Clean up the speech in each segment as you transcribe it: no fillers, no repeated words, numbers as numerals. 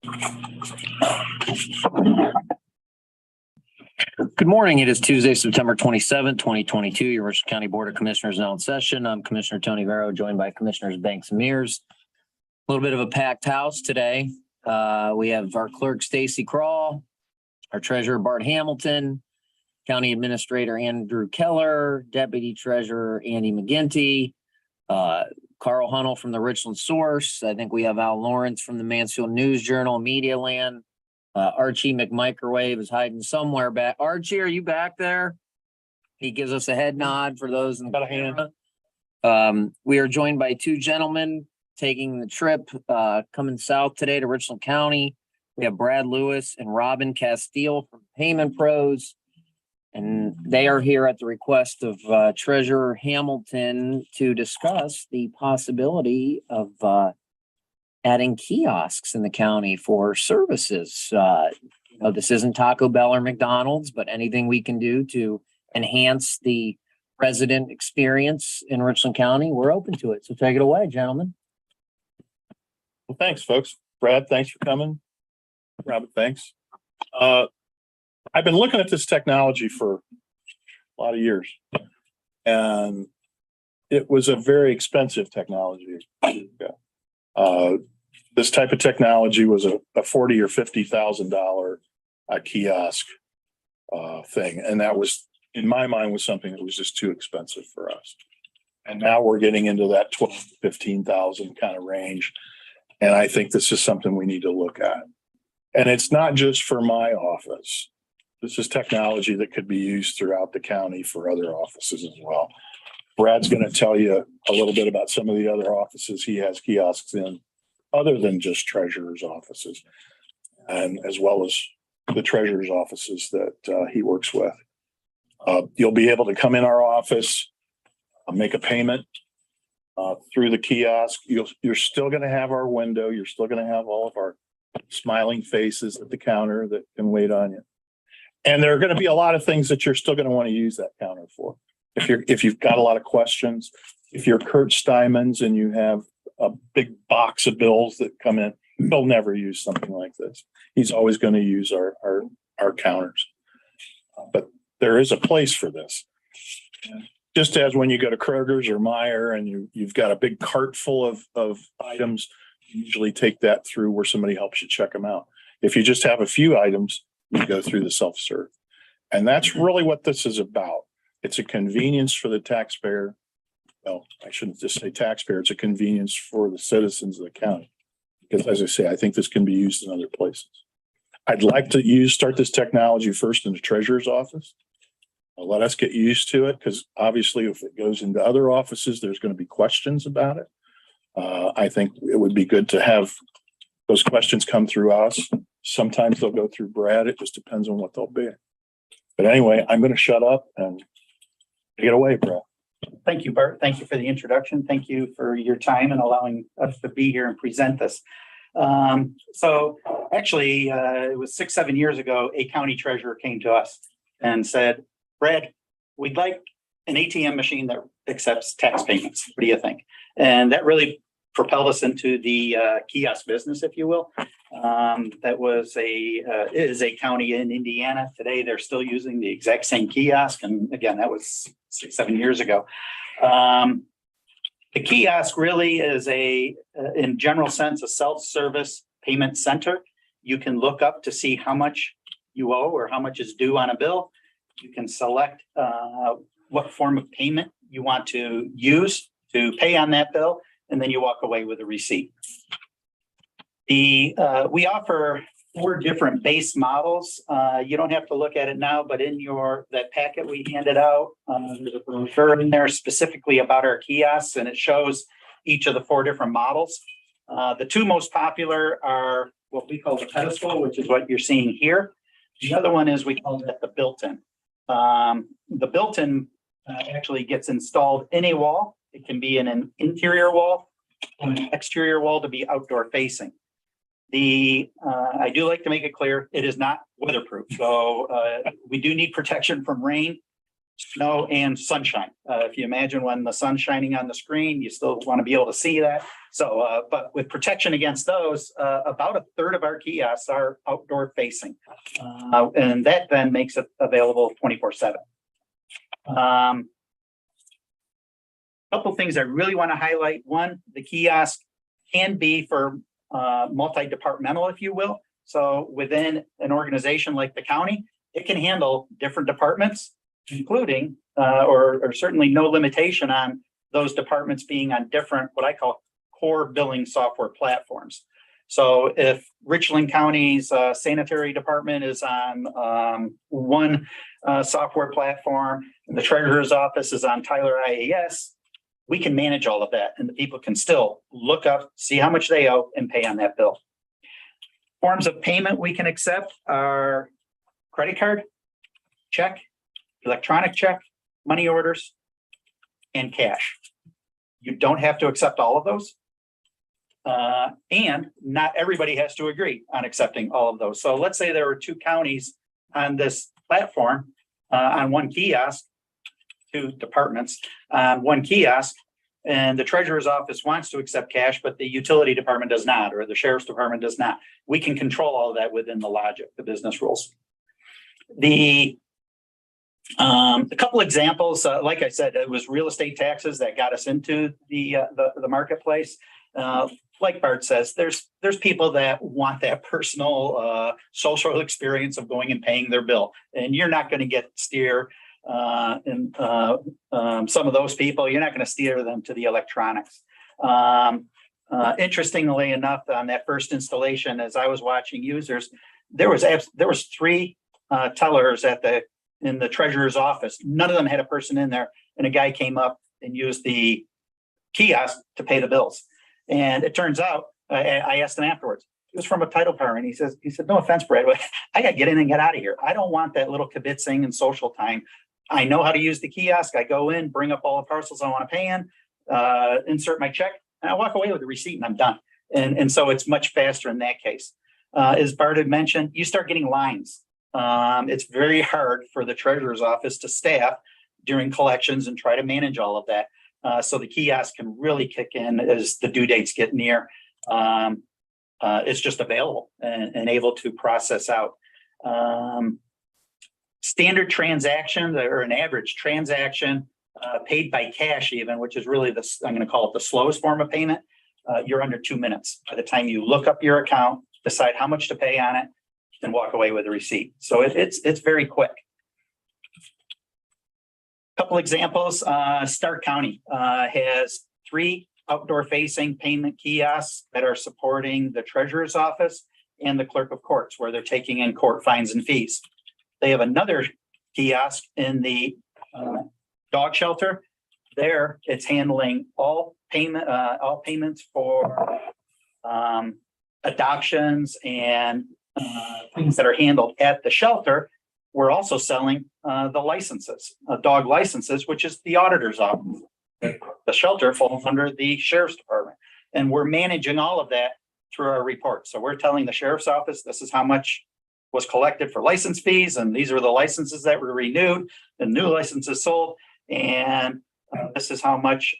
Good morning. It is Tuesday, September 27th, 2022. Your Richland County Board of Commissioners now in session. I'm Commissioner Tony Vero, joined by Commissioners Banks and Mears. A little bit of a packed house today. We have our clerk, Stacy Crawl, our treasurer, Bart Hamilton, County Administrator Andrew Keller, Deputy Treasurer Andy McGinty, Carl Hunnell from the Richland Source. I think we have Al Lawrence from the Mansfield News Journal, Media Land. Archie McMicrowave is hiding somewhere back. Archie, are you back there? He gives us a head nod for those in the camera. We are joined by two gentlemen taking the trip, coming south today to Richland County. We have Brad Lewis and Robin Castile from Payment Pros. And they are here at the request of Treasurer Hamilton to discuss the possibility of adding kiosks in the county for services. This isn't Taco Bell or McDonald's, but anything we can do to enhance the resident experience in Richland County, we're open to it. So take it away, gentlemen. Well, thanks, folks. Brad, thanks for coming. Robert, thanks. I've been looking at this technology for a lot of years, and it was a very expensive technology. This type of technology was a $40,000 or $50,000 kiosk thing, and that was, in my mind, was something that was just too expensive for us. And now we're getting into that $12,000 to $15,000 kind of range, and I think this is something we need to look at. And it's not just for my office. This is technology that could be used throughout the county for other offices as well. Brad's going to tell you a little bit about some of the other offices he has kiosks in, other than just treasurer's offices, and as well as the treasurer's offices that he works with. You'll be able to come in our office, make a payment through the kiosk. You're still going to have our window. You're still going to have all of our smiling faces at the counter that can wait on you. And there are going to be a lot of things that you're still going to want to use that counter for. If you've got a lot of questions, if you're Kurt Steinmans and you have a big box of bills that come in, he'll never use something like this. He's always going to use our counters. But there is a place for this. Just as when you go to Kroger's or Meijer and you've got a big cart full of items, you usually take that through where somebody helps you check them out. If you just have a few items, you go through the self-serve. And that's really what this is about. It's a convenience for the taxpayer. Well, I shouldn't just say taxpayer. It's a convenience for the citizens of the county. Because as I say, I think this can be used in other places. I'd like to start this technology first in the treasurer's office. Let us get used to it, because obviously if it goes into other offices, there's going to be questions about it. I think it would be good to have those questions come through us. Sometimes they'll go through Brad. It just depends on what they'll be. But anyway, I'm going to shut up and take it away, Brad. Thank you, Bart. Thank you for the introduction. Thank you for your time and allowing us to be here and present this. So actually, it was 6-7 years ago, a county treasurer came to us and said, Brad, we'd like an ATM machine that accepts tax payments. What do you think? And that really propelled us into the kiosk business, if you will. That was is a county in Indiana. Today, they're still using the exact same kiosk. And again, that was 6-7 years ago. The kiosk really is in general sense, a self-service payment center. You can look up to see how much you owe or how much is due on a bill. You can select what form of payment you want to use to pay on that bill, and then you walk away with a receipt. We offer 4 different base models. You don't have to look at it now, but in that packet we handed out, there's a brochure in there specifically about our kiosks, and it shows each of the 4 different models. The 2 most popular are what we call the pedestal, which is what you're seeing here. The other one is, we call that the built-in. The built-in actually gets installed in a wall. It can be in an interior wall or an exterior wall to be outdoor facing. I do like to make it clear, it is not weatherproof. So we do need protection from rain. snow and sunshine. If you imagine when the sun's shining on the screen, you still want to be able to see that. So, but with protection against those, about a third of our kiosks are outdoor facing. And that then makes it available 24/7. Couple things I really want to highlight. One, the kiosk can be for multi-departmental, if you will. So within an organization like the county, it can handle different departments, including or certainly no limitation on those departments being on different, what I call core billing software platforms. So if Richland County's sanitary department is on one software platform, the treasurer's office is on Tyler IAS, we can manage all of that, and the people can still look up, see how much they owe, and pay on that bill. Forms of payment we can accept are credit card, check, electronic check, money orders, and cash. You don't have to accept all of those. And not everybody has to agree on accepting all of those. So let's say there were two counties on this platform, on one kiosk, two departments on one kiosk, and the treasurer's office wants to accept cash, but the utility department does not, or the sheriff's department does not. We can control all of that within the logic, the business rules. A couple examples, like I said, it was real estate taxes that got us into the marketplace. Like Bart says, there's people that want that personal social experience of going and paying their bill, and you're not going to get steer some of those people. You're not going to steer them to the electronics. Interestingly enough, on that first installation, as I was watching users, there was three tellers in the treasurer's office. None of them had a person in there, and a guy came up and used the kiosk to pay the bills. And it turns out, I asked him afterwards, he was from a title department. He said, no offense, Brad, but I got to get in and get out of here. I don't want that little kibitzing and social time. I know how to use the kiosk. I go in, bring up all the parcels I want to pay in, insert my check, and I walk away with the receipt and I'm done. And so it's much faster in that case. As Bart had mentioned, you start getting lines. It's very hard for the treasurer's office to staff during collections and try to manage all of that. So the kiosk can really kick in as the due dates get near. It's just available and able to process out. Standard transactions, or an average transaction paid by cash even, which is really I'm going to call it the slowest form of payment, you're under 2 minutes. By the time you look up your account, decide how much to pay on it, and walk away with a receipt. So it's very quick. Couple examples, Stark County has 3 outdoor facing payment kiosks that are supporting the treasurer's office and the clerk of courts, where they're taking in court fines and fees. They have another kiosk in the dog shelter. There, it's handling all payments for adoptions and things that are handled at the shelter. We're also selling the licenses, dog licenses, which is the auditor's office. The shelter falls under the sheriff's department, and we're managing all of that through our report. So we're telling the sheriff's office, this is how much was collected for license fees, and these are the licenses that were renewed and new licenses sold, and this is how much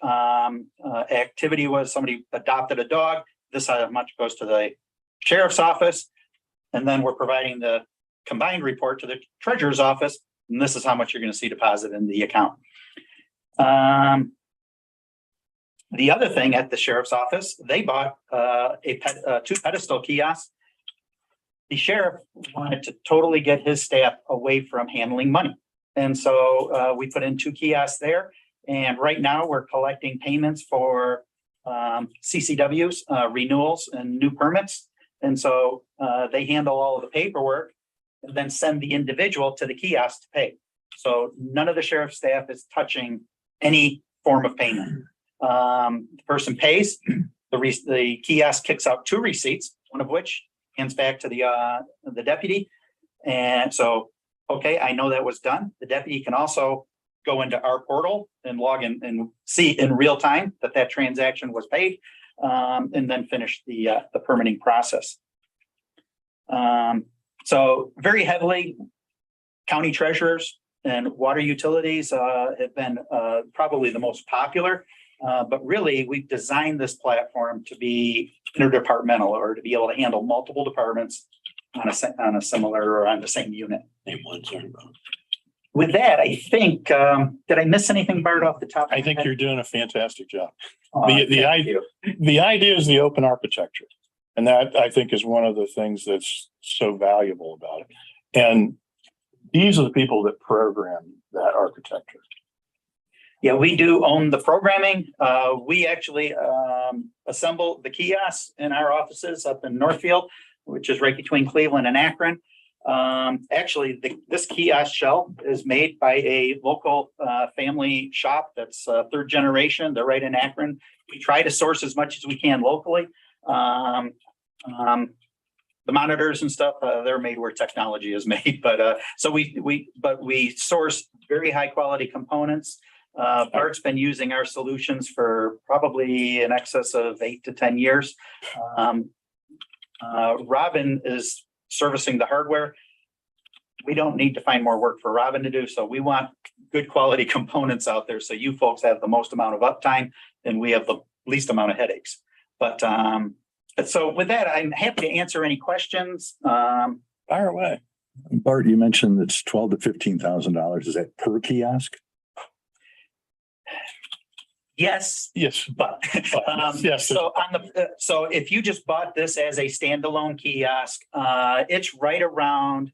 activity was. Somebody adopted a dog. This is how much goes to the sheriff's office, and then we're providing the combined report to the treasurer's office, and this is how much you're going to see deposited in the account. The other thing at the sheriff's office, they bought 2 pedestal kiosks. The sheriff wanted to totally get his staff away from handling money. And so we put in 2 kiosks there. And right now we're collecting payments for CCWs, renewals and new permits. And so they handle all of the paperwork and then send the individual to the kiosk to pay. So none of the sheriff's staff is touching any form of payment. The person pays, the kiosk kicks out 2 receipts, one of which hands back to the deputy. And so, okay, I know that was done. The deputy can also go into our portal and log in and see in real time that transaction was paid, and then finish the permitting process. So very heavily, county treasurers and water utilities have been probably the most popular. But really, we've designed this platform to be interdepartmental or to be able to handle multiple departments on a similar or on the same unit. Name one, sorry. With that, I think, did I miss anything, Bart, off the top? I think you're doing a fantastic job. Thank the idea- you. The idea is the open architecture. And that I think is one of the things that's so valuable about it. And these are the people that program that architecture. Yeah, we do own the programming. We actually assemble the kiosks in our offices up in Northfield, which is right between Cleveland and Akron. Actually, this kiosk shell is made by a local family shop that's third generation. They're right in Akron. We try to source as much as we can locally. The monitors and stuff, they're made where technology is made, but so we source very high quality components. Bart's been using our solutions for probably in excess of 8 to 10 years. Robin is servicing the hardware. We don't need to find more work for Robin to do, so we want good quality components out there, so you folks have the most amount of uptime and we have the least amount of headaches. But so with that, I'm happy to answer any questions. Fire away. Bart, you mentioned it's $12,000 to $15,000. Is that per kiosk? Yes, Yes. but Yes. so on the so if you just bought this as a standalone kiosk, it's right around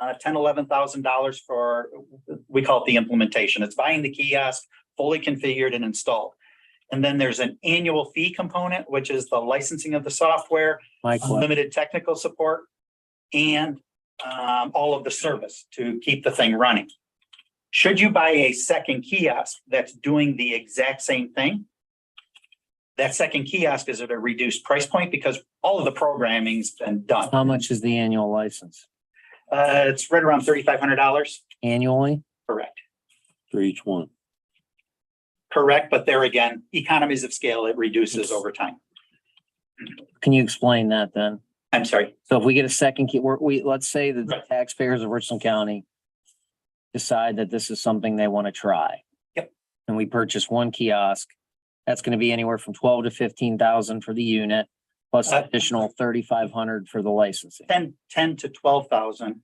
$11,000 for, we call it the implementation. It's buying the kiosk fully configured and installed. And then there's an annual fee component, which is the licensing of the software, limited technical support, and all of the service to keep the thing running. Should you buy a second kiosk that's doing the exact same thing, that second kiosk is at a reduced price point because all of the programming's been done. How much is the annual license? It's right around $3,500. Annually? Correct. For each one. Correct, but there again, economies of scale, it reduces over time. Can you explain that then? I'm sorry. So if we get a second key, let's say that the Right. taxpayers of Richland County decide that this is something they want to try. Yep. And we purchase one kiosk, that's going to be anywhere from 12 to 15,000 for the unit, plus additional 3,500 for the licensing. 10 to 12,000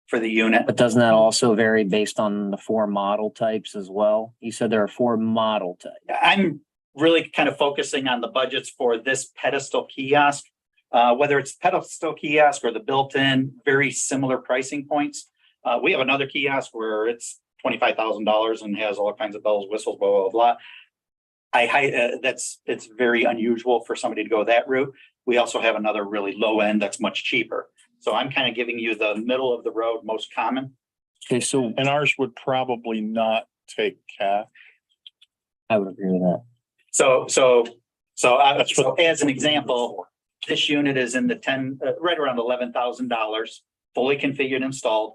for the unit. But doesn't that also vary based on the 4 model types as well? You said there are 4 model types. I'm really kind of focusing on the budgets for this pedestal kiosk. Whether it's pedestal kiosk or the built-in, very similar pricing points. We have another kiosk where it's $25,000 and has all kinds of bells, whistles, blah, blah, blah. It's very unusual for somebody to go that route. We also have another really low end that's much cheaper. So I'm kind of giving you the middle of the road, most common. Okay, so And ours would probably not take cash. I would agree with that. So That's what- as an example, this unit is in the right around $11,000, fully configured, installed.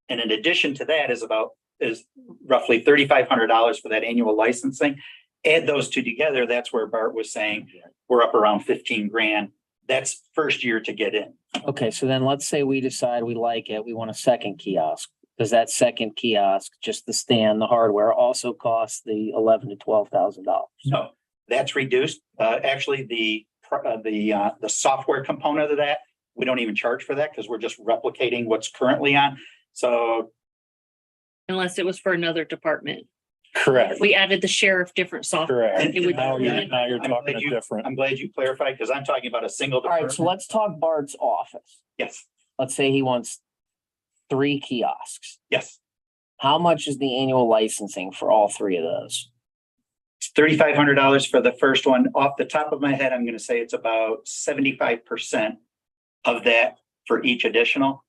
And in addition to that is roughly $3,500 for that annual licensing. Add those two together, that's where Bart was saying we're up around 15 grand. That's first year to get in. Okay, so then let's say we decide we like it, we want a second kiosk. Does that second kiosk, just the stand, the hardware, also cost the $11,000 to $12,000? No, that's reduced. Actually, the software component of that, we don't even charge for that because we're just replicating what's currently on. So Unless it was for another department. Correct. We added the sheriff different software. Correct. It would- Now you're I'm talking glad a you- different. I'm glad you clarified because I'm talking about a single All right, so department. let's talk Bart's office. Yes, Let's say he wants 3 kiosks. yes. How much is the annual licensing for all 3 of those? It's $3,500 for the first one. Off the top of my head, I'm going to say it's about 75% of that for each additional.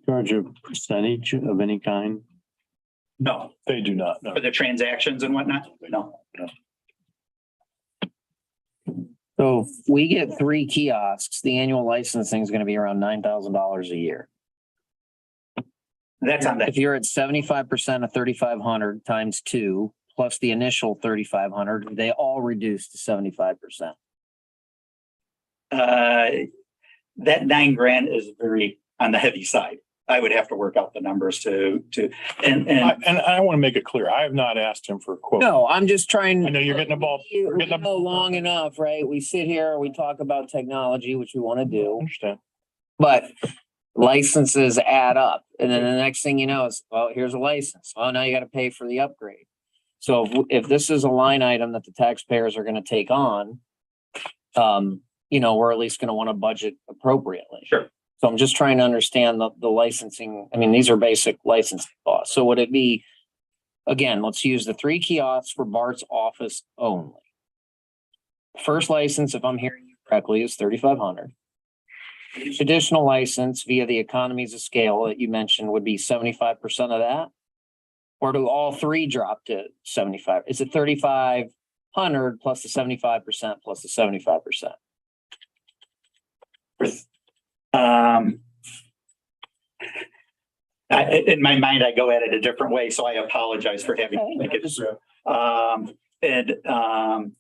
Charge a percentage of any kind? No, They do not know. for the transactions and whatnot. No. So if we get 3 kiosks, the annual licensing is going to be around $9,000 a year. That's on that. If you're at 75% of 3,500 times 2, plus the initial 3,500, they all reduce to 75%. That $9 grand is very on the heavy side. I would have to work out the numbers and And I want to make it clear, I have not asked him for a quote. No, I'm just trying. I know you're getting a ball. We getting a- know long enough, right? We sit here, we talk about technology, which we want to do, Understand. but licenses add up. And then the next thing you know is, well, here's a license. Oh, now you got to pay for the upgrade. So if this is a line item that the taxpayers are going to take on, we're at least going to want to budget appropriately. Sure. So I'm just trying to understand the licensing. I mean, these are basic licensing costs. So would it be, again, let's use the 3 kiosks for Bart's office only. First license, if I'm hearing you correctly, is $3,500. Each additional license via the economies of scale that you mentioned would be 75% of that? Or do all 3 drop to 75? Is it 3,500 plus the 75% plus the 75%? In my mind, I go at it a different way, so I apologize for having to make it through.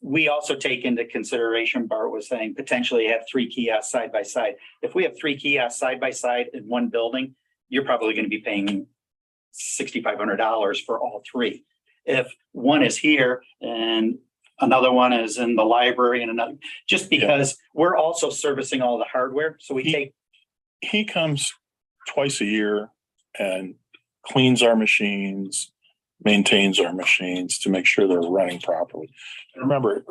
We also take into consideration, Bart was saying, potentially have 3 kiosks side by side. If we have 3 kiosks side by side in one building, you're probably going to be paying $6,500 for all 3. If one is here and another one is in the library and another, just because we're also servicing all the hardware, so we take. He comes twice a year and cleans our machines, maintains our machines to make sure they're running properly. And remember,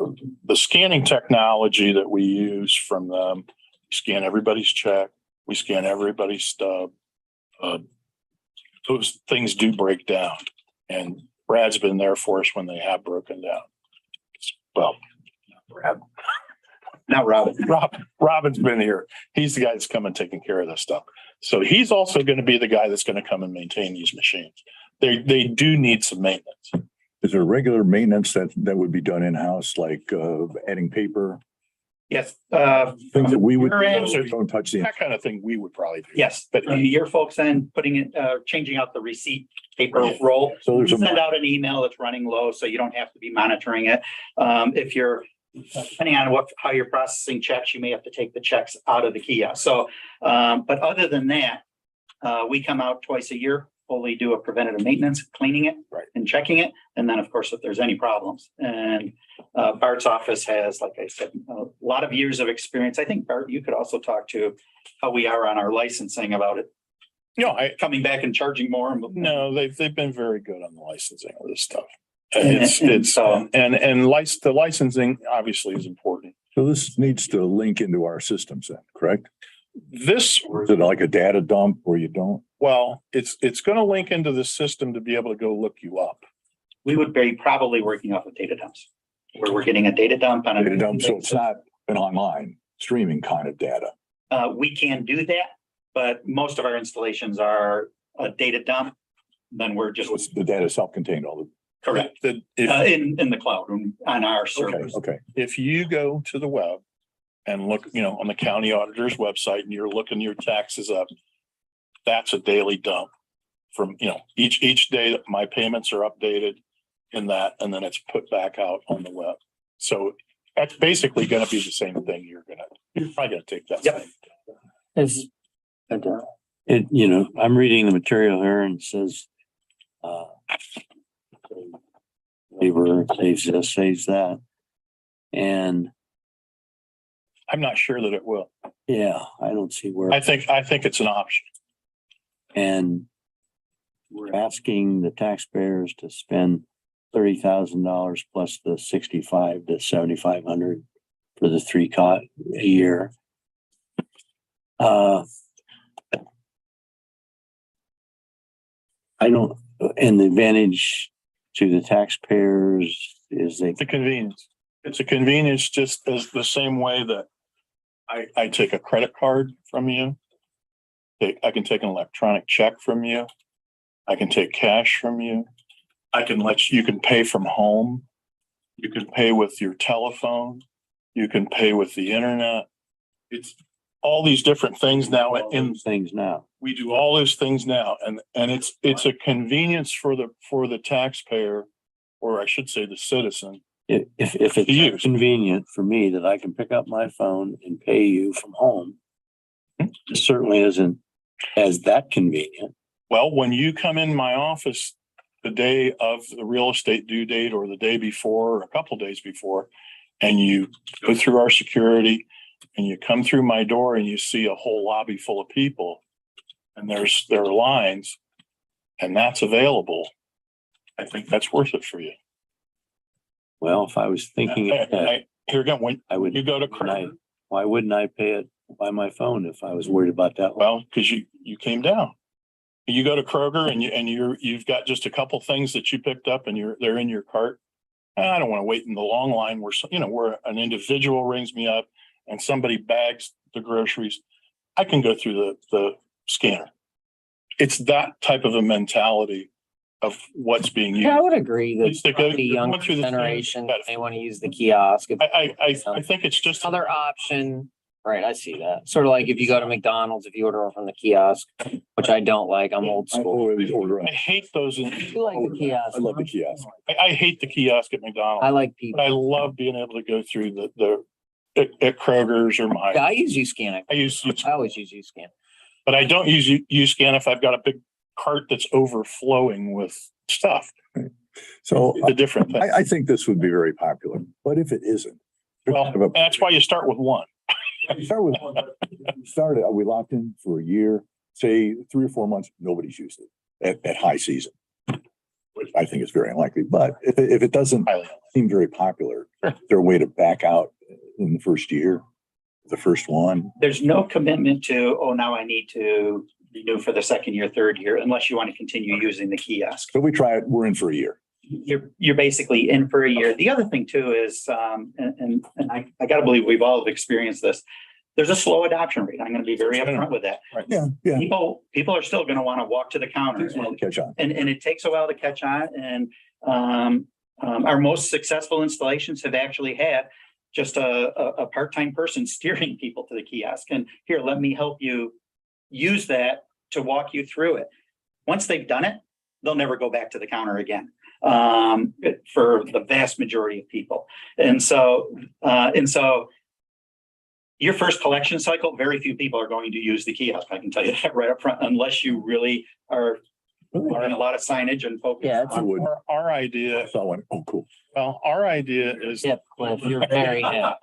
the scanning technology that we use from them, we scan everybody's check, we scan everybody's stub. Those things do break down, and Brad's been there for us when they have broken down. Well, Brad. Not Robin. Robin's been here. He's the guy that's come and taken care of this stuff. So he's also going to be the guy that's going to come and maintain these machines. They do need some maintenance. Is there regular maintenance that would be done in-house, like adding paper? Yes, Things that we would, Your end. don't touch the. That kind of thing we would probably do. yes, but your folks then putting it, changing out the receipt paper roll. So there's Send a, out an email that's running low, so you don't have to be monitoring it. If you're, depending on how you're processing checks, you may have to take the checks out of the kiosk. So, but other than that, we come out twice a year, fully do a preventative maintenance, cleaning it Right. and checking it. And then, of course, if there's any problems. And Bart's office has, like I said, a lot of years of experience. I think, Bart, you could also talk to how we are on our licensing about it, coming back and charging more. No, they've been very good on the licensing of this stuff. And The licensing obviously is important. so this needs to link into our systems then, correct? This, Or is it like a data dump where you don't? well, it's going to link into the system to be able to go look you up. We would be probably working off of data dumps, where we're getting a data dump on a. Data dump, so it's not an online streaming kind of data. We can do that, but most of our installations are a data dump. Then we're just So it's the data self-contained, all correct in the cloud on our the, servers. okay. If you go to the web and look, on the county auditor's website and you're looking your taxes up, that's a daily dump from, each day that my payments are updated in that, and then it's put back out on the web. So that's basically going to be the same thing. You're probably going to take that. Yep. Is, I'm reading the material here and it says, labor saves this, saves that. And I'm not sure that it will. yeah, I don't see where, I think it's an option. and we're asking the taxpayers to spend $30,000 plus the 65 to 7,500 for the 3 cot a year. And the advantage to the taxpayers is they It's a convenience. It's a convenience just as the same way that I take a credit card from you. I can take an electronic check from you. I can take cash from you. You can pay from home. You can pay with your telephone. You can pay with the internet. It's all these different things now. And things now. we do all those things now. And it's a convenience for the taxpayer, or I should say the citizen. If To use. it's convenient for me that I can pick up my phone and pay you from home, it certainly isn't as that convenient. Well, when you come in my office the day of the real estate due date or the day before, or a couple days before, and you go through our security and you come through my door and you see a whole lobby full of people and there are lines and that's available, I think that's worth it for you. Well, if I was thinking of that, Here again, when I would, you go to why wouldn't I pay it by my phone if I was worried about that? well, because you came down. You go to Kroger and you've got just a couple things that you picked up and they're in your cart. I don't want to wait in the long line where an individual rings me up and somebody bags the groceries. I can go through the scanner. It's that type of a mentality of what's being used. Yeah, I would agree It's that the- the young went through the same- generation, they want to use the kiosk. I think it's just. Other option, right, I see that. Sort of like if you go to McDonald's, if you order from the kiosk, which I don't like, I'm old I school. always order. I hate those. You like the kiosk? I love the kiosk. I hate the kiosk at McDonald's. I like But people. I love being able to go through at Kroger's or Yeah, mine. I use U-Scan. I always use U-Scan. But I don't use U-Scan if I've got a big cart that's overflowing with stuff. So It's a different thing. I think this would be very popular, but if it isn't. Well, that's why you start with one. Are we locked in for a year, say 3 or 4 months, nobody's used it at high season. Which I think is very unlikely, but if it doesn't Highly unlikely. seem very popular, is there a way to back out in the first year, the first one? There's no commitment to, oh, now I need to renew for the second year, third year, unless you want to continue using the kiosk. So we try it, we're in for a year. You're basically in for a year. The other thing too is, and I gotta believe we've all experienced this. There's a slow adoption rate. I'm gonna be very upfront with that. Yeah, yeah. People are still gonna want to walk to the counter Catch on. and it takes a while to catch on. And our most successful installations have actually had just a part-time person steering people to the kiosk. And here, let me help you use that to walk you through it. Once they've done it, they'll never go back to the counter again. For the vast majority of people. And so your first collection cycle, very few people are going to use the kiosk. I can tell you that right up front, unless you really are learning a lot of signage and focus. Yeah, it's I would. Our I idea, saw one. Oh, cool. well, our idea is Hip, Cliff, you're very hip.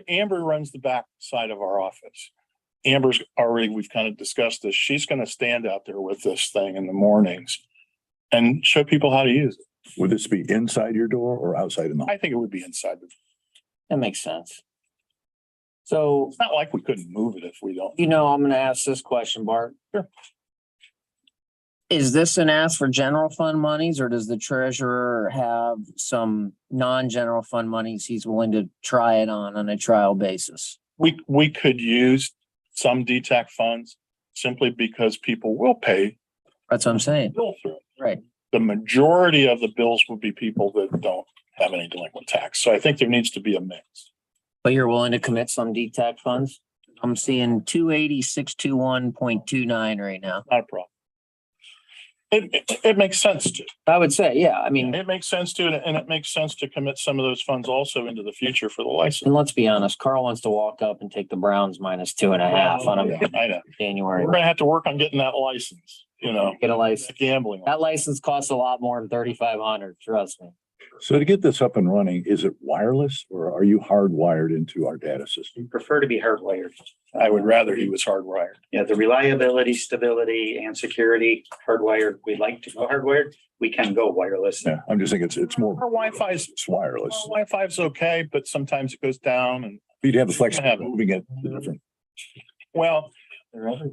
Amber runs the back side of our office. Amber's already, we've kind of discussed this. She's going to stand out there with this thing in the mornings and show people how to use it. Would this be inside your door or outside in the? I think it would be inside. That makes sense. So, It's not like we couldn't move it if we don't. I'm gonna ask this question, Bart. Sure. Is this an ask for general fund monies, or does the treasurer have some non-general fund monies he's willing to try it on a trial basis? We could use some DTAC funds simply because people will pay That's what I'm saying. bill through it. Right. The majority of the bills would be people that don't have any delinquent tax. So I think there needs to be a mix. But you're willing to commit some DTAC funds? I'm seeing 280,621.29 right now. Not a problem. It makes sense to. I would say, yeah, I mean, It makes sense to, and it makes sense to commit some of those funds also into the future for the license. and let's be honest, Carl wants to walk up and take the Browns minus 2.5 on a I know. January. We're gonna have to work on getting that license, Get a the license. gambling. That license costs a lot more than 3,500, trust me. So to get this up and running, is it wireless or are you hardwired into our data system? We prefer to be hardwired. I would rather he was hardwired. Yeah, the reliability, stability, and security hardwired. We like to go hardwired. We can go wireless. Yeah, I'm just thinking it's more. Our Wi-Fi's, It's wireless. Wi-Fi's okay, but sometimes it goes down and, You'd have the flexibility of moving it to different. well,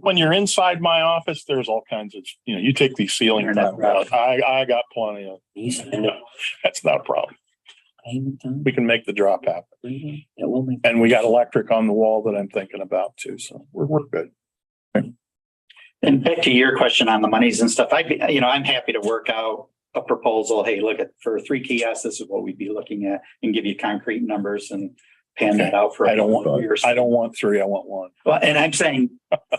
when you're inside my office, there's all kinds of, you take these ceiling Internet fans out. I got plenty of, He's in that's not a problem. payment time. We can make the drop happen. It will make. And we got electric on the wall that I'm thinking about too. So we're good. And back to your question on the monies and stuff, I'm happy to work out a proposal. Hey, look for 3 kiosks, this is what we'd be looking at, and give you concrete numbers and pan that out for. I don't want years. 3, I want 1. Well, and I'm saying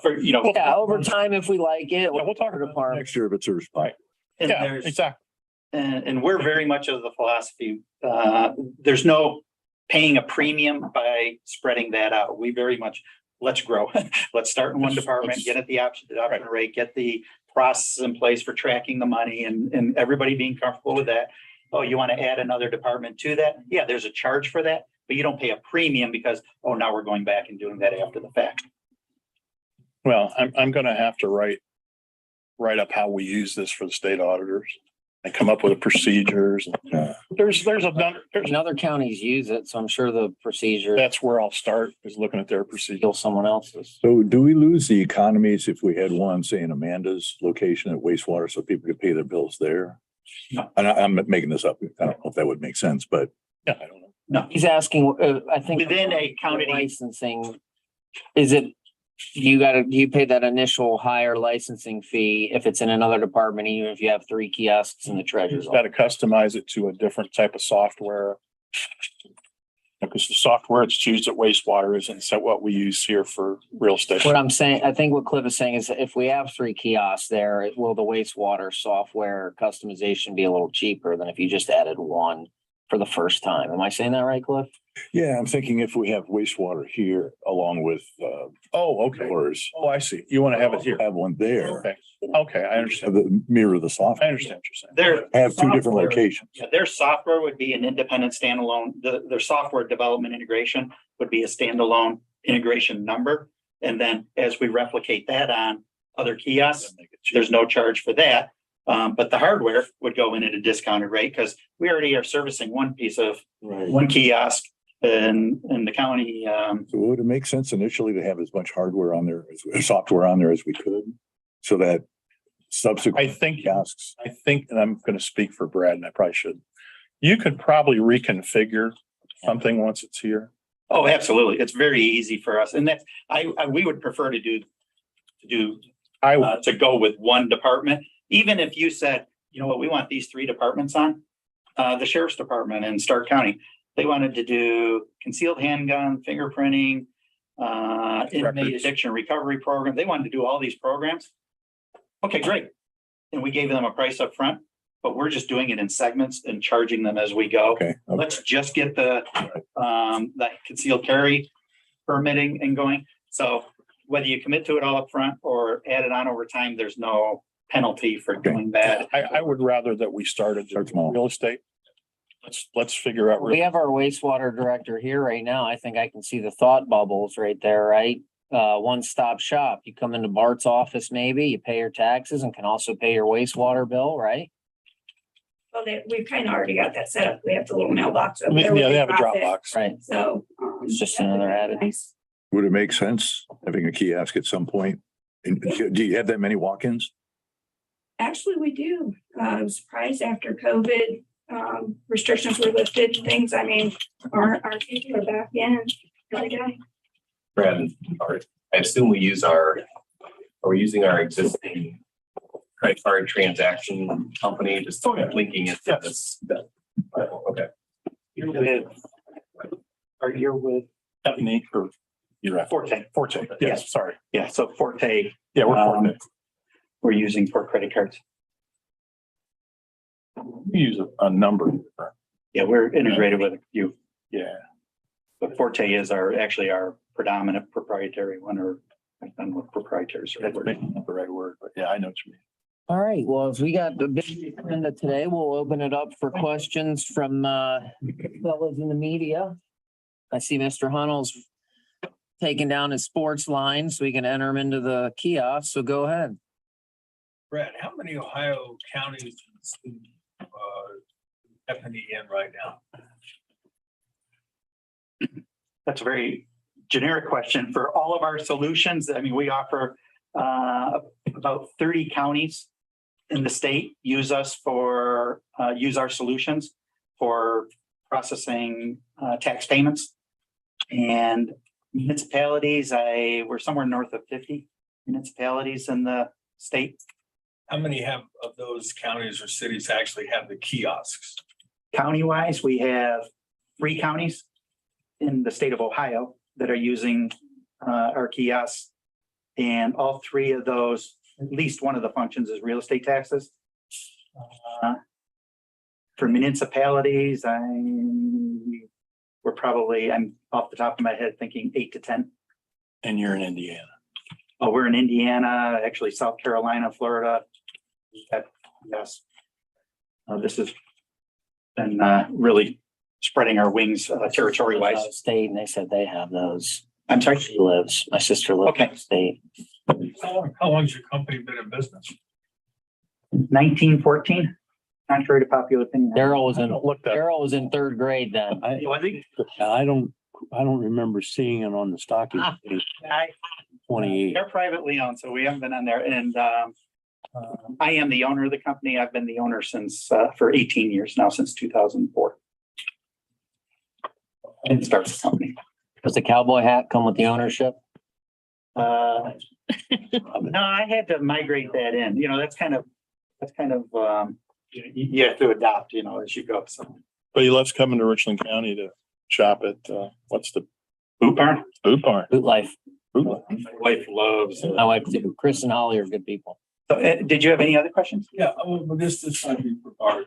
for, Yeah, over time, if we like it. Yeah, we'll talk about department. Next year if it serves. Right. and Yeah, there's, exactly. and we're very much of the philosophy, there's no paying a premium by spreading that out. We very much let's grow. Let's start in one department, get at the option rate, get the process in place for tracking the money and everybody being comfortable with that. Oh, you want to add another department to that? Yeah, there's a charge for that, but you don't pay a premium because, oh, now we're going back and doing that after the fact. Well, I'm gonna have to write up how we use this for the state auditors and come up with the procedures. There's And other counties use it, so I'm sure the procedure that's where I'll start, is looking at their procedure. still someone else's. So do we lose the economies if we had one, say in Amanda's location at wastewater, so people could pay their bills there? No. And I'm making this up. I don't know if that would make sense, but Yeah, I don't know. No, He's asking, I think. within a county, Licensing, is it, you pay that initial higher licensing fee if it's in another department, even if you have 3 kiosks in the treasurer's You've got office? to customize it to a different type of software. Because the software that's used at wastewater isn't so what we use here for real estate. What I'm saying, I think what Cliff is saying is that if we have 3 kiosks there, will the wastewater software customization be a little cheaper than if you just added 1 for the first time? Am I saying that right, Cliff? yeah, I'm thinking if we have wastewater here along with Oh, okay. yours, Oh, I see. You want to have it here. have one there, Okay, okay, I have understand. the mirror the I software, understand what you're saying. their. have 2 different software- locations. Yeah, their software would be an independent standalone, their software development integration would be a standalone integration number. And then as we replicate that on other kiosks, there's no charge for that. But the hardware would go in at a discounted rate because we already are servicing one piece of one kiosk in the county. So would it make sense initially to have as much hardware on there, software on there as we could? So that subsequent I think, kiosks, and I'm going to speak for Brad, and I probably should. You could probably reconfigure something once it's here. Oh, absolutely. It's very easy for us. And that's, we would prefer to go with one department. Even if you said, you know what, we want these 3 departments on, the sheriff's department in Stark County, they wanted to do concealed handgun, fingerprinting, inmate Records. addiction recovery program. They wanted to do all these programs. Okay, great. And we gave them a price up front, but we're just doing it in segments and charging them as we go. okay. Let's just get the concealed carry permitting and going. So whether you commit to it all up front or add it on over time, there's no penalty for doing that. I would rather that we started Start small. real estate. Let's figure out. We have our wastewater director here right now. I think I can see the thought bubbles right there, right? One-stop shop. You come into Bart's office, maybe, you pay your taxes and can also pay your wastewater bill, right? Well, we've kind of already got that set up. We have the little mailbox over there. Yeah, where they have a drop it. Dropbox. Right. So. It's just another added. Nice. Would it make sense having a kiosk at some point? And do you have that many walk-ins? Actually, we do. I was surprised after COVID, restrictions were lifted and things. I mean, our people are back in. Every day. Brad, I assume we use are we using our existing credit card transaction company, just linking it to this? Okay. You're with Technique or you're at Forte. Forte. Yes, sorry. Yeah, so Forte, Yeah, we're Forte. we're using for credit cards. We use a number. Yeah, we're integrated with you. Yeah. But Forte is actually our predominant proprietary one, or I don't know what proprietary is. That's maybe not the right word, but yeah, I know what you mean. All right, well, if we got the big agenda today, we'll open it up for questions from fellows in the media. I see Mr. Hunnell's taking down his sports line so we can enter him into the kiosk, so go ahead. Brad, how many Ohio counties is Stephanie in right now? That's a very generic question. For all of our solutions, I mean, we offer about 30 counties in the state use us for, use our solutions for processing tax payments. And municipalities, we're somewhere north of 50 municipalities in the state. How many of those counties or cities actually have the kiosks? County-wise, we have 3 counties in the state of Ohio that are using our kiosks. And all 3 of those, at least one of the functions is real estate taxes. For municipalities, I'm off the top of my head thinking 8 to 10. And you're in Indiana. Oh, we're in Indiana, actually South Carolina, Florida. Yes. This has been really spreading our wings territory wise. State, and they said they have those. I'm sorry. She lives, my sister lives Okay. in the state. How long's your company been in business? 1914, contrary to popular opinion. Daryl was in, Look that. Daryl was in third grade then. Was he? I don't remember seeing it on the stock exchange I- 28. They're privately owned, so we haven't been on there. And I am the owner of the company. I've been the owner since for 18 years now, since 2004. And started the company. Does the cowboy hat come with the ownership? No, I had to migrate that in. You know, that's kind of you have to adopt, you know, as you go. So But he loves coming to Richland County to shop at, what's the Boot Barn. Boot Barn? Boot Life. Boot Barn. My wife loves. My wife too. Chris and Holly are good people. So, did you have any other questions? Yeah, well, this might be for our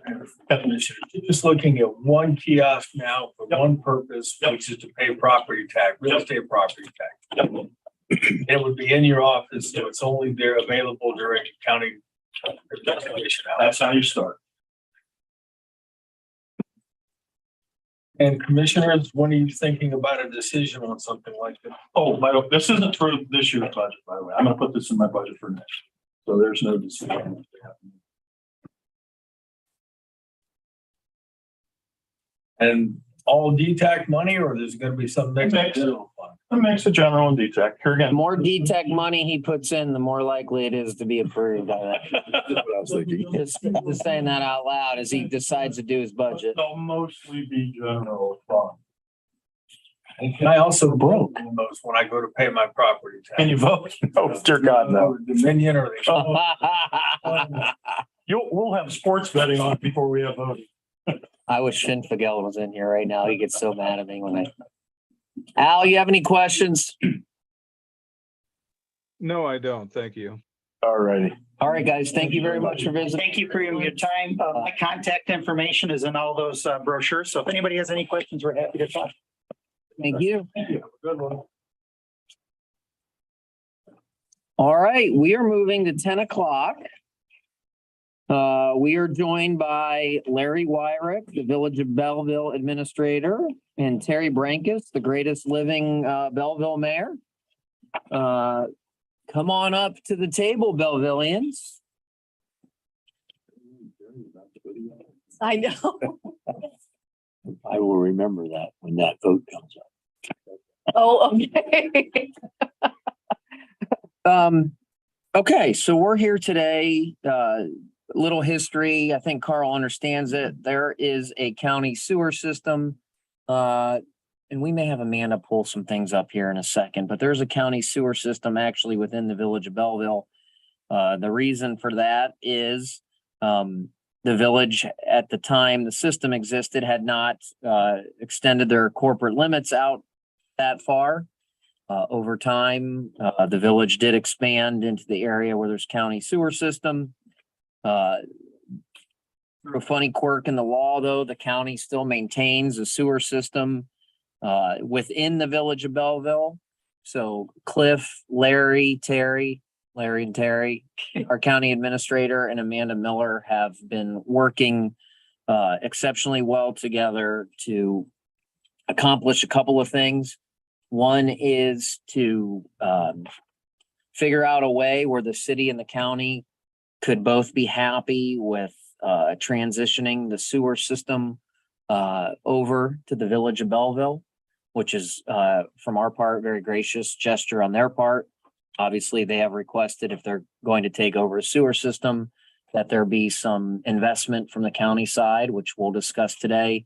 definition. You're just looking at one kiosk now for one purpose, which is to pay property tax, real estate property tax. It would be in your office, so it's only there available during county investigation hours. That's how you start. And commissioners, when are you thinking about a decision on something like this? Oh, this isn't for this year's budget, by the way. I'm gonna put this in my budget for next year. So there's no decision. And all DTAC money, or there's gonna be some next? Mix. A mix of general and DTEC. Here The again. more DTEC money he puts in, the more likely it is to be approved. That's what I was thinking. Just saying that out loud as he decides to do his budget. They'll mostly be general fund. And I also broke those when I go to pay my property tax. Can you vote? Oh, dear God, no. Dominion or We'll have sports betting on it before we have voting. I wish Shin Fagel was in here right now. He gets so mad at me when I. Al, you have any questions? No, I don't. Thank you. All righty. All right, guys, thank you very much for visiting. Thank you for your time. My contact information is in all those brochures. So if anybody has any questions, we're happy to talk. Thank you. Good one. All right, we are moving to 10 o'clock. We are joined by Larry Wyrick, the Village of Belleville Administrator, and Terry Brankus, the greatest living Belleville Mayor. Come on up to the table, Bellevillians. I know. I will remember that when that vote comes up. Oh, okay. Okay, so we're here today, little history. I think Carl understands it. There is a county sewer system. And we may have Amanda pull some things up here in a second, but there's a county sewer system actually within the Village of Belleville. The reason for that is, the village at the time the system existed had not, extended their corporate limits out that far. Over time, the village did expand into the area where there's county sewer system. Through a funny quirk in the law, though, the county still maintains a sewer system within the Village of Belleville. So Cliff, Larry and Terry, our county administrator, and Amanda Miller have been working exceptionally well together to accomplish a couple of things. One is to figure out a way where the city and the county could both be happy with transitioning the sewer system over to the Village of Belleville, which is from our part, very gracious gesture on their part. Obviously, they have requested if they're going to take over a sewer system, that there be some investment from the county side, which we'll discuss today.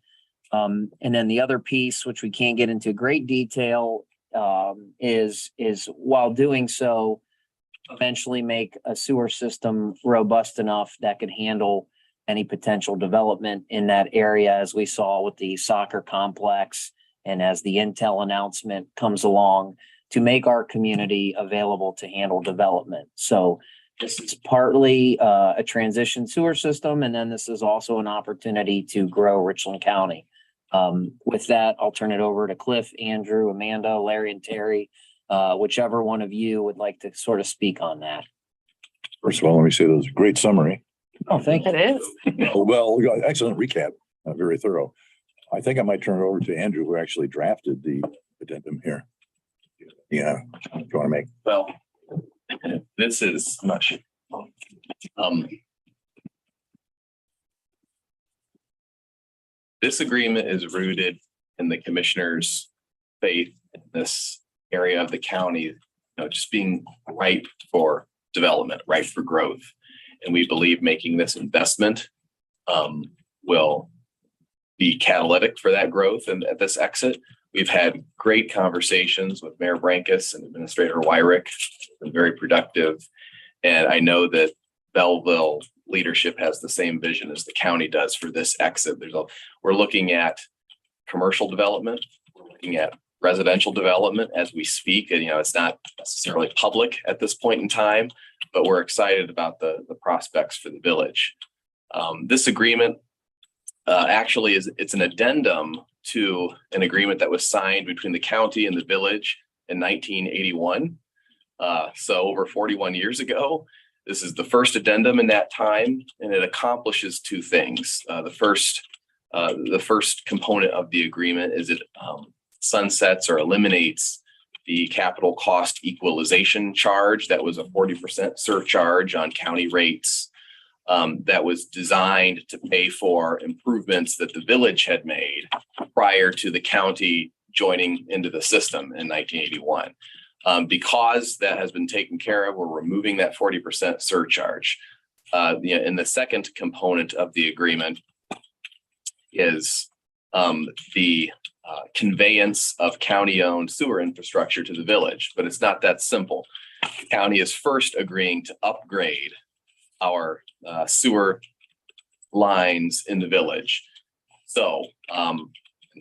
And then the other piece, which we can't get into great detail, is while doing so, eventually make a sewer system robust enough that could handle any potential development in that area, as we saw with the soccer complex and as the Intel announcement comes along, to make our community available to handle development. So this is partly a transition sewer system, and then this is also an opportunity to grow Richland County. With that, I'll turn it over to Cliff, Andrew, Amanda, Larry, and Terry Whichever one of you would like to sort of speak on that. First of all, let me say that was a great summary. Oh, thank you. It is. Well, excellent recap, very thorough. I think I might turn it over to Andrew, who actually drafted the addendum here. Yeah, do you want to make? Well, this is much. This agreement is rooted in the commissioner's faith in this area of the county, you know, just being ripe for development, ripe for growth. And we believe making this investment will be catalytic for that growth. And at this exit, we've had great conversations with Mayor Brankus and Administrator Wyrick, been very productive. And I know that Belleville leadership has the same vision as the county does for this exit. We're looking at commercial development, we're looking at residential development as we speak. And, you know, it's not necessarily public at this point in time, but we're excited about the prospects for the village. This agreement actually it's an addendum to an agreement that was signed between the county and the village in 1981. So over 41 years ago. This is the first addendum in that time, and it accomplishes two things. The first component of the agreement is it sunsets or eliminates the capital cost equalization charge. That was a 40% surcharge on county rates that was designed to pay for improvements that the village had made prior to the county joining into the system in 1981. Because that has been taken care of, we're removing that 40% surcharge. And the second component of the agreement is the conveyance of county-owned sewer infrastructure to the village, but it's not that simple. The county is first agreeing to upgrade our sewer lines in the village. So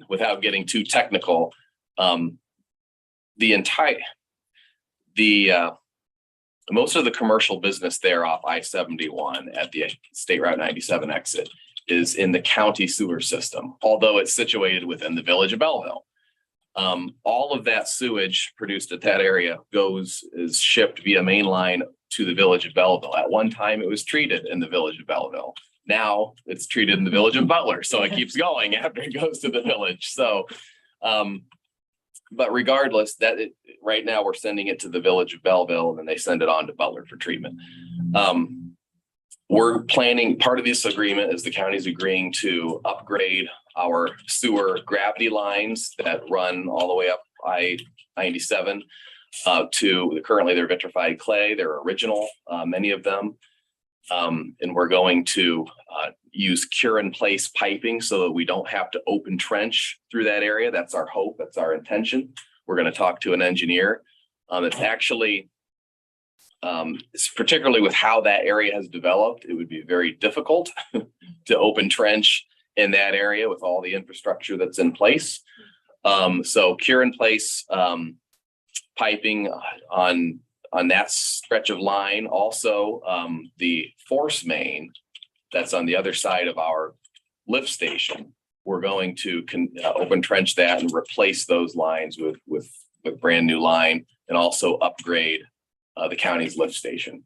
without getting too technical, most of the commercial business there off I-71 at the State Route 97 exit is in the county sewer system, although it's situated within the village of Belleville. All of that sewage produced at that area is shipped via main line to the village of Belleville. At one time, it was treated in the village of Belleville. Now it's treated in the village of Butler. So it keeps going after it goes to the village. So, but regardless, right now we're sending it to the village of Belleville, and then they send it on to Butler for treatment. We're planning, part of this agreement is the county's agreeing to upgrade our sewer gravity lines that run all the way up I-97 to currently they're vitrified clay. They're original, many of them. And we're going to use cure-in-place piping so that we don't have to open trench through that area. That's our hope. That's our intention. We're going to talk to an engineer. It's actually, particularly with how that area has developed, it would be very difficult to open trench in that area with all the infrastructure that's in place. So cure-in-place piping on that stretch of line. Also, the force main that's on the other side of our lift station, we're going to open trench that and replace those lines with a brand new line, and also upgrade the county's lift station.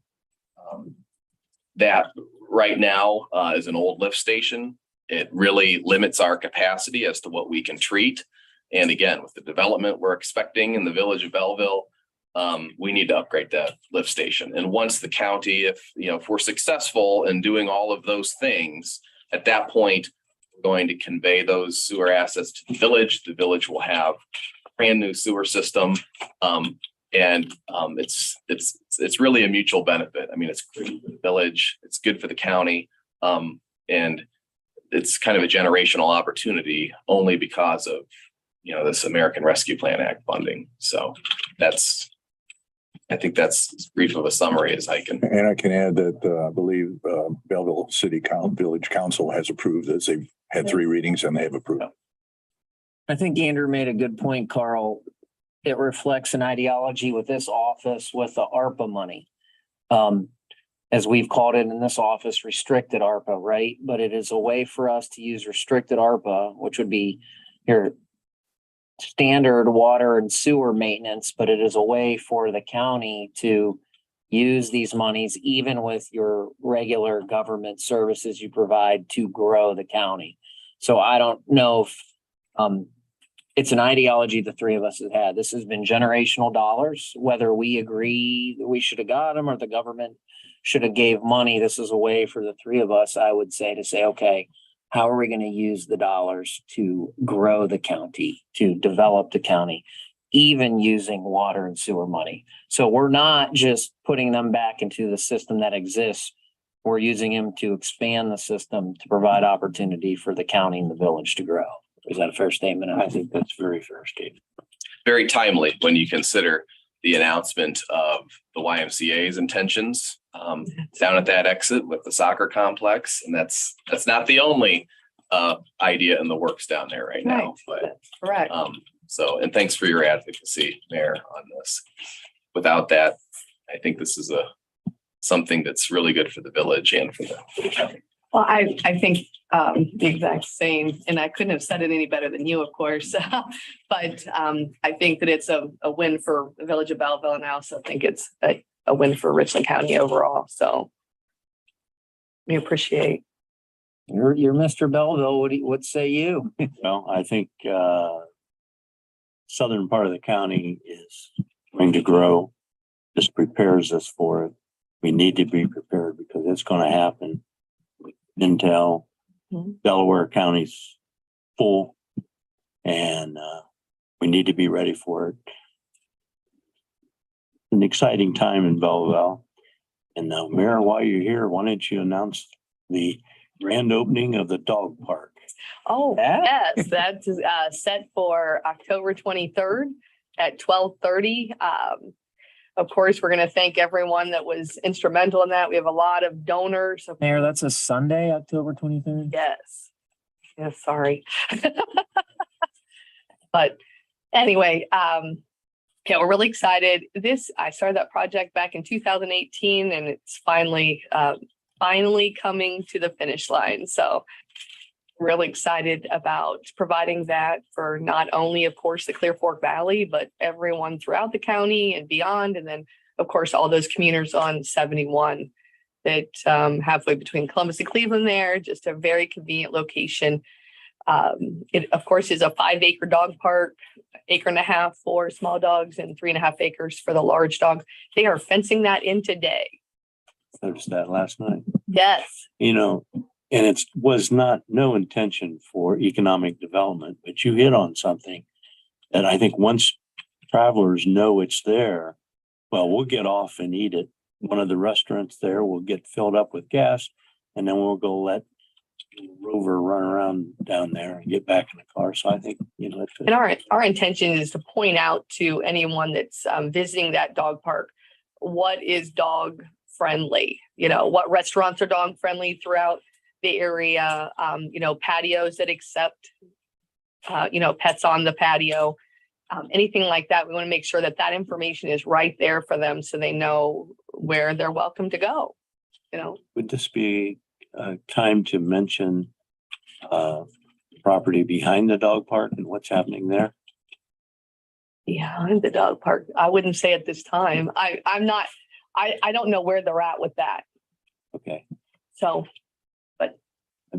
That right now is an old lift station. It really limits our capacity as to what we can treat. And again, with the development we're expecting in the village of Belleville, we need to upgrade that lift station. And once the county, if we're successful in doing all of those things, at that point, we're going to convey those sewer assets to the village. The village will have a brand new sewer system. And it's really a mutual benefit. I mean, it's great for the village, it's good for the county. And it's kind of a generational opportunity only because of, this American Rescue Plan Act funding. So I think that's as brief of a summary as I can. And I can add that I believe Belleville Village Council has approved this. They've had 3 readings and they have approved. I think Andrew made a good point, Carl. It reflects an ideology with this office with the ARPA money. As we've called it in this office, restricted ARPA, right? But it is a way for us to use restricted ARPA, which would be here. standard water and sewer maintenance, but it is a way for the county to use these monies, even with your regular government services you provide, to grow the county. So I don't know if, it's an ideology the three of us have had. This has been generational dollars, whether we agree that we should have got them or the government should have gave money. This is a way for the three of us, I would say, to say, okay, how are we going to use the dollars to grow the county, to develop the county, even using water and sewer money? So we're not just putting them back into the system that exists. We're using them to expand the system to provide opportunity for the county and the village to grow. Is that a fair statement? I think that's a very fair statement. Very timely when you consider the announcement of the YMCA's intentions down at that exit with the soccer complex. And that's not the only idea in the works down there right now, but Correct. so, and thanks for your advocacy, Mayor, on this. Without that, I think this is something that's really good for the village and for the county. Well, I think the exact same, and I couldn't have said it any better than you, of course. But I think that it's a win for the village of Belleville, and I also think it's a win for Richland County overall. So we appreciate. You're Mr. Belleville. What say you? Well, I think southern part of the county is going to grow. This prepares us for it. We need to be prepared because it's going to happen. Intel, Mhm. Delaware County's full, and we need to be ready for it. An exciting time in Belleville. And Mayor, while you're here, why don't you announce the grand opening of the dog park? Oh, Yeah. yes, that's set for October 23rd at 12:30. Of course, we're going to thank everyone that was instrumental in that. We have a lot of donors. Mayor, that's a Sunday, October 23rd. Yes. Yes, sorry. But anyway, yeah, we're really excited. I started that project back in 2018 and it's finally coming to the finish line. So really excited about providing that for not only, of course, the Clear Fork Valley, but everyone throughout the county and beyond. And then, of course, all those commuters on 71 that halfway between Columbus and Cleveland there, just a very convenient location. It, of course, is a 5-acre dog park, 1.5 acres for small dogs and 3.5 acres for the large dogs. They are fencing that in today. Noticed that last night. Yes. And it was no intention for economic development, but you hit on something that I think once travelers know it's there, well, we'll get off and eat at one of the restaurants there. We'll get filled up with gas and then we'll go let Rover run around down there and get back in the car. So I think, And our intention is to point out to anyone that's visiting that dog park, what is dog friendly, what restaurants are dog friendly throughout the area, patios that accept, pets on the patio, anything like that. We want to make sure that information is right there for them so they know where they're welcome to go, Would this be a time to mention property behind the dog park and what's happening there? Yeah, the dog park. I wouldn't say at this time. I don't know where they're at with that. Okay. So,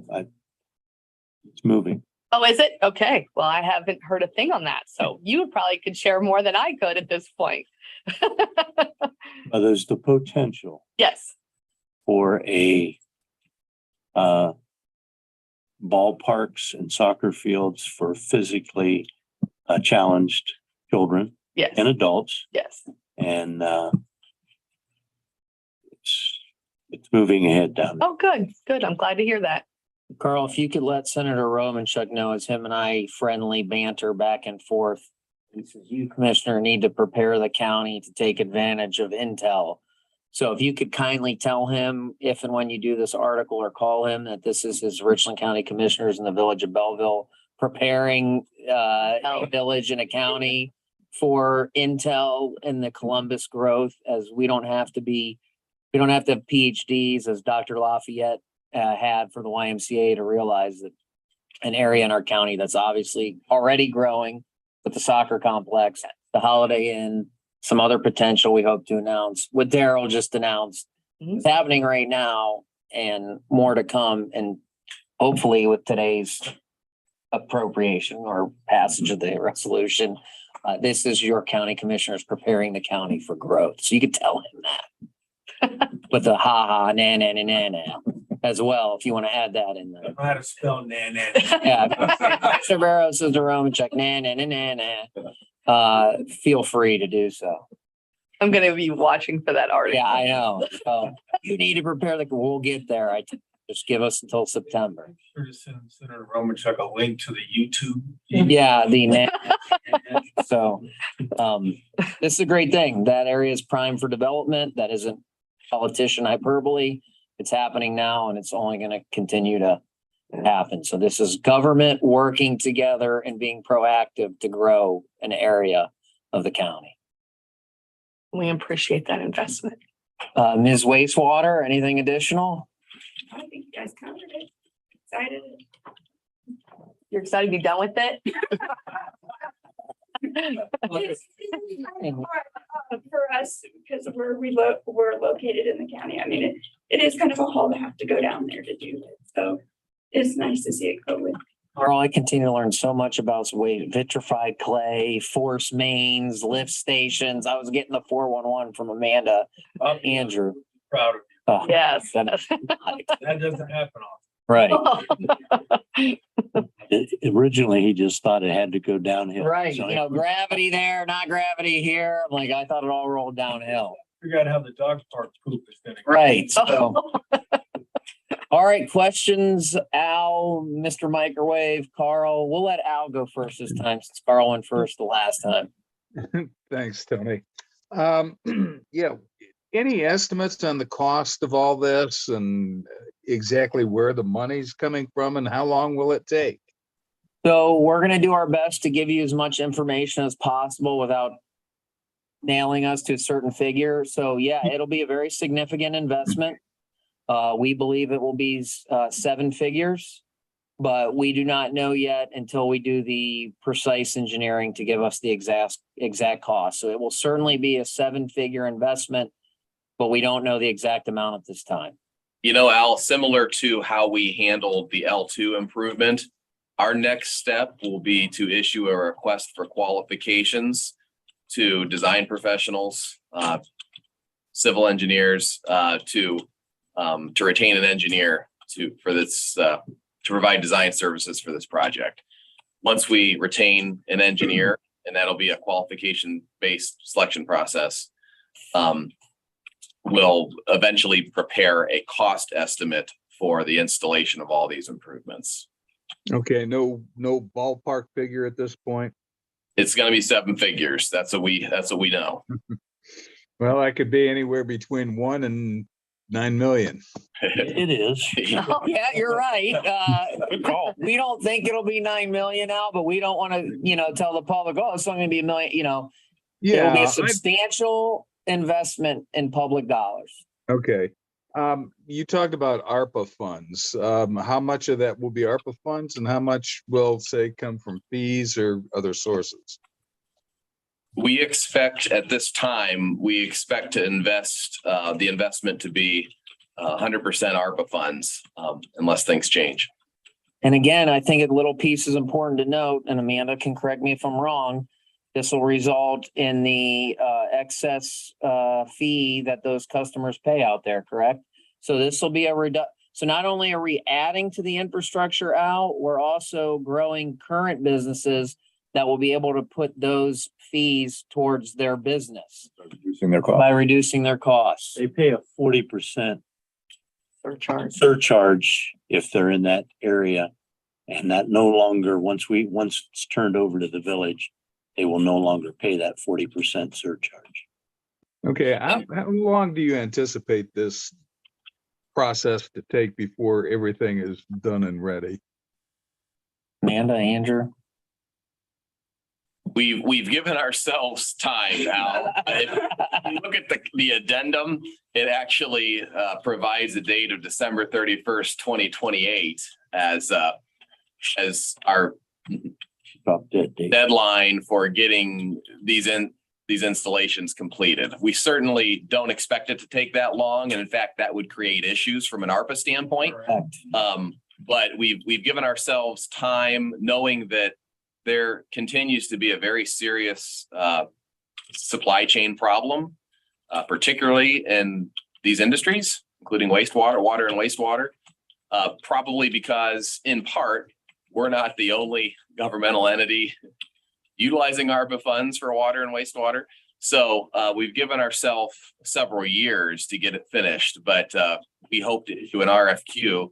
It's moving. oh, is it? Okay. Well, I haven't heard a thing on that. So you probably could share more than I could at this point. There's the potential Yes. for a ballparks and soccer fields for physically challenged children Yes. and adults. Yes. And it's moving ahead down there. Oh, good. Good. I'm glad to hear that. Carl, if you could let Senator Romanchuk know, as him and I friendly banter back and forth, he says, you, Commissioner, need to prepare the county to take advantage of Intel. So if you could kindly tell him, if and when you do this article, or call him, that this is his Richland County Commissioners in the village of Belleville preparing a village and a county for Intel and the Columbus growth, as we don't have to have PhDs, as Dr. Lafayette had for the YMCA, to realize that an area in our county that's obviously already growing, with the soccer complex, the Holiday Inn, some other potential we hope to announce, what Daryl just announced. Mhm. It's happening right now and more to come. And hopefully with today's appropriation or passage of the resolution, this is your county commissioners preparing the county for growth. So you could tell him that. With the ha, na, as well, if you want to add that in there. I know how to spell nan. Yeah. Mr. Barrows says the Roman check, feel free to do so. I'm gonna be watching for that article. Yeah, I know. So you need to prepare we'll get there. Just give us until September. Sure to send Senator Romanchuk a link to the YouTube. Yeah, so, this is a great thing. That area is prime for development. That isn't politician hyperbole. It's happening now and it's only going to continue to happen. So this is government working together and being proactive to grow an area of the county. We appreciate that investment. Ms. Wastewater, anything additional? I think you guys covered it. Excited. You're excited to be done with it? For us, because we're located in the county. I mean, it is kind of a haul to have to go down there to do it. So it's nice to see it go with. Carl, I continue to learn so much about vitrified clay, force mains, lift stations. I was getting the 411 from Amanda Andrew. Proud of Oh, Yes. that- you. That doesn't happen often. Right, Originally, he just thought it had to go downhill. right. So You know, gravity there, not gravity here. I'm like, I thought it all rolled downhill. Figure out how the dog park poop is gonna. go. Right. So, all right, questions, Al, Mr. Microwave, Carl. We'll let Al go first this time since Carl went first the last time. Thanks, Tony. Yeah, any estimates on the cost of all this and exactly where the money's coming from and how long will it take? So we're going to do our best to give you as much information as possible without nailing us to a certain figure. So yeah, it'll be a very significant investment. We believe it will be 7 figures, but we do not know yet until we do the precise engineering to give us the exact cost. So it will certainly be a 7-figure investment, but we don't know the exact amount at this time. You know, Al, similar to how we handled the L2 improvement, our next step will be to issue a request for qualifications to design professionals, civil engineers, to retain an engineer to provide design services for this project. Once we retain an engineer, and that'll be a qualification-based selection process, we'll eventually prepare a cost estimate for the installation of all these improvements. Okay, no ballpark figure at this point. It's going to be 7 figures. That's what we know. Well, that could be anywhere between 1 and 9 million. It is. Oh, yeah, you're right. Good call. We don't think it'll be 9 million now, but we don't want to, tell the public, oh, it's only going to be $1 million, it'll be Yeah, a substantial investment in public dollars. okay. You talked about ARPA funds. How much of that will be ARPA funds and how much will, say, come from fees or other sources? We expect at this time, to invest, the investment to be 100% ARPA funds, unless things change. And again, I think a little piece is important to note, and Amanda can correct me if I'm wrong. This will result in the excess fee that those customers pay out there, correct? So this will be so not only are we adding to the infrastructure out, we're also growing current businesses that will be able to put those fees towards their business Reducing their cost. by reducing their costs. They pay a 40% Surcharge. surcharge if they're in that area. And that no longer, once it's turned over to the village, they will no longer pay that 40% surcharge. Okay, how long do you anticipate this process to take before everything is done and ready? Amanda, Andrew? We've given ourselves time, Al. If you look at the addendum, it actually provides a date of December 31st, 2028 as our Drop dead date. deadline for getting these installations completed. We certainly don't expect it to take that long. And in fact, that would create issues from an ARPA standpoint. Correct. But we've given ourselves time, knowing that there continues to be a very serious supply chain problem, particularly in these industries, including wastewater, water and wastewater. Probably because in part, we're not the only governmental entity utilizing ARPA funds for water and wastewater. So we've given ourselves several years to get it finished, but we hope to issue an RFQ.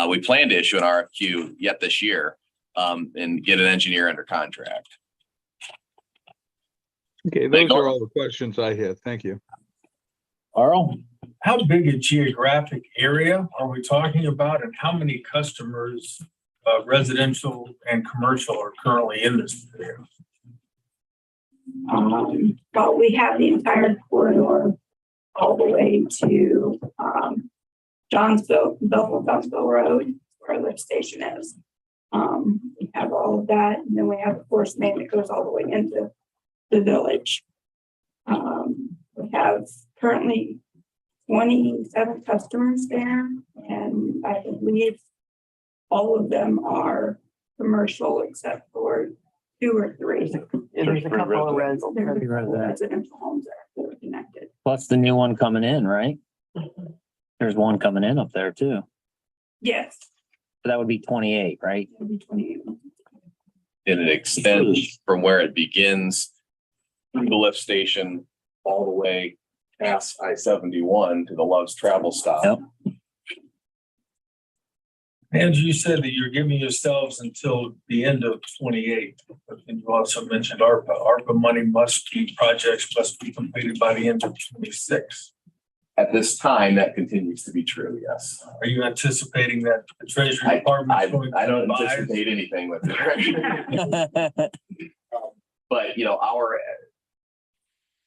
We plan to issue an RFQ yet this year and get an engineer under contract. Okay, those are all the questions I had. Thank you. Carl? How big a geographic area are we talking about, and how many customers, residential and commercial, are currently in this area? But we have the entire corridor all the way to, Johnsville Road, where our lift station is. We have all of that, and then we have a force main that goes all the way into the village. We have currently 27 customers there, and I believe all of them are commercial except for 2 or 3. There's a couple of residents. There's a couple residential homes that are connected. Plus the new one coming in, right? There's one coming in up there too. Yes. So that would be 28, right? It'll be 28. And it extends from where it begins through the lift station all the way past I-71 to the Love's Travel Stop. Yep. Andrew, you said that you're giving yourselves until the end of 28, but then you also mentioned ARPA. ARPA money projects must be completed by the end of 26. At this time, that continues to be true, yes. Are you anticipating that the Treasury Department is going to I don't advise? anticipate anything with the Treasury. But,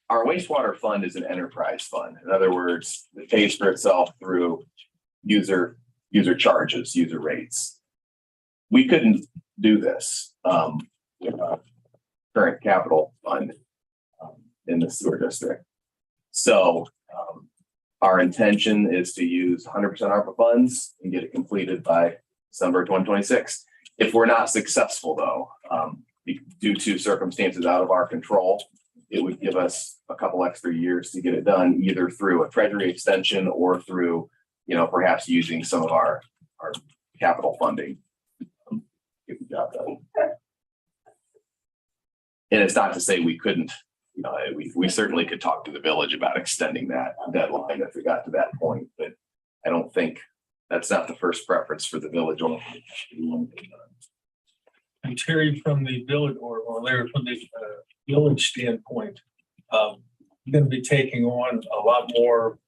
our wastewater fund is an enterprise fund. In other words, it pays for itself through user charges, user rates. We couldn't do this with our current capital fund in the sewer district. So our intention is to use 100% ARPA funds and get it completed by December 2026. If we're not successful though, due to circumstances out of our control, it would give us a couple extra years to get it done, either through a Treasury extension or through, perhaps using some of our capital funding. Get the job done. And it's not to say we couldn't, we certainly could talk to the village about extending that deadline if we got to that point, but I don't think that's not the first preference for the village. And Terry, from the village or Larry, from the village standpoint, you're going to be taking on a lot more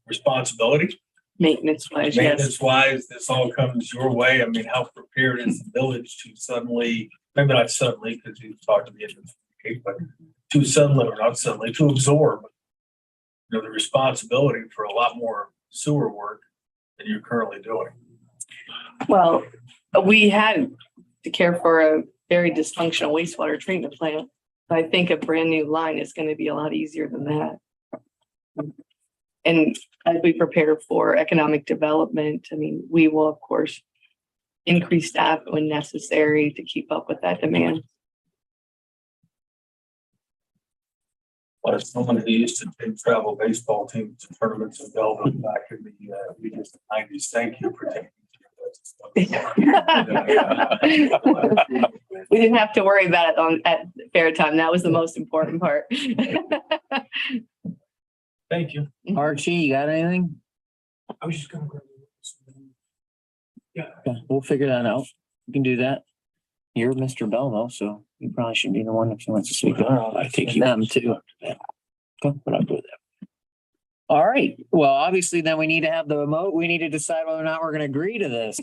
responsibility. Maintenance wise, yes. Maintenance wise, this all comes your way. I mean, how prepared is the village to suddenly, maybe not suddenly, because you talked to the end, but to suddenly, or not suddenly, to absorb, the responsibility for a lot more sewer work than you're currently doing? Well, we had to care for a very dysfunctional wastewater treatment plant. I think a brand new line is going to be a lot easier than that. And as we prepare for economic development, we will, of course, increase staff when necessary to keep up with that demand. Well, as someone who used to take travel baseball teams to tournaments in Belleville back in the 90s, thank you for taking. We didn't have to worry about it at fair time. That was the most important part. Thank you. Archie, you got anything? I was just going to. Yeah. Yeah, we'll figure that out. We can do that. You're Mr. Bell though, so you probably should be the one if you want to speak. I think them too. Okay, but I'll do that. All right. Well, obviously then we need to have the remote. We need to decide whether or not we're going to agree to this.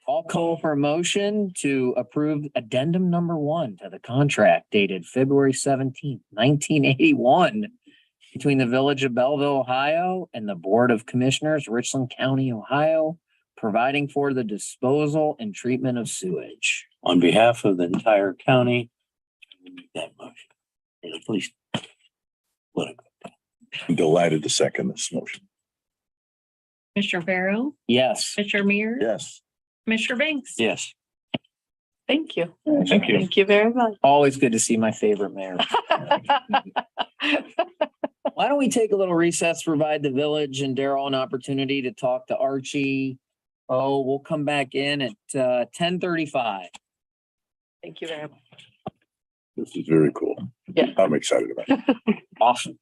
I'll call for a motion to approve addendum number 1 to the contract dated February 17th, 1981 between the Village of Belleville, Ohio and the Board of Commissioners, Richland County, Ohio providing for the disposal and treatment of sewage. On behalf of the entire county, I will make that motion. Or at least. What, I'm delighted to second this motion. Commissioner Barrow, Yes. Commissioner Mears. Yes. Commissioner Banks. yes, Thank you. Thank you. Thank you very much. Always good to see my favorite mayor. Why don't we take a little recess, provide the village and Daryl an opportunity to talk to Archie? Oh, we'll come back in at 10:35. Thank you very much. This is very cool. Yeah. I'm excited about it. Awesome.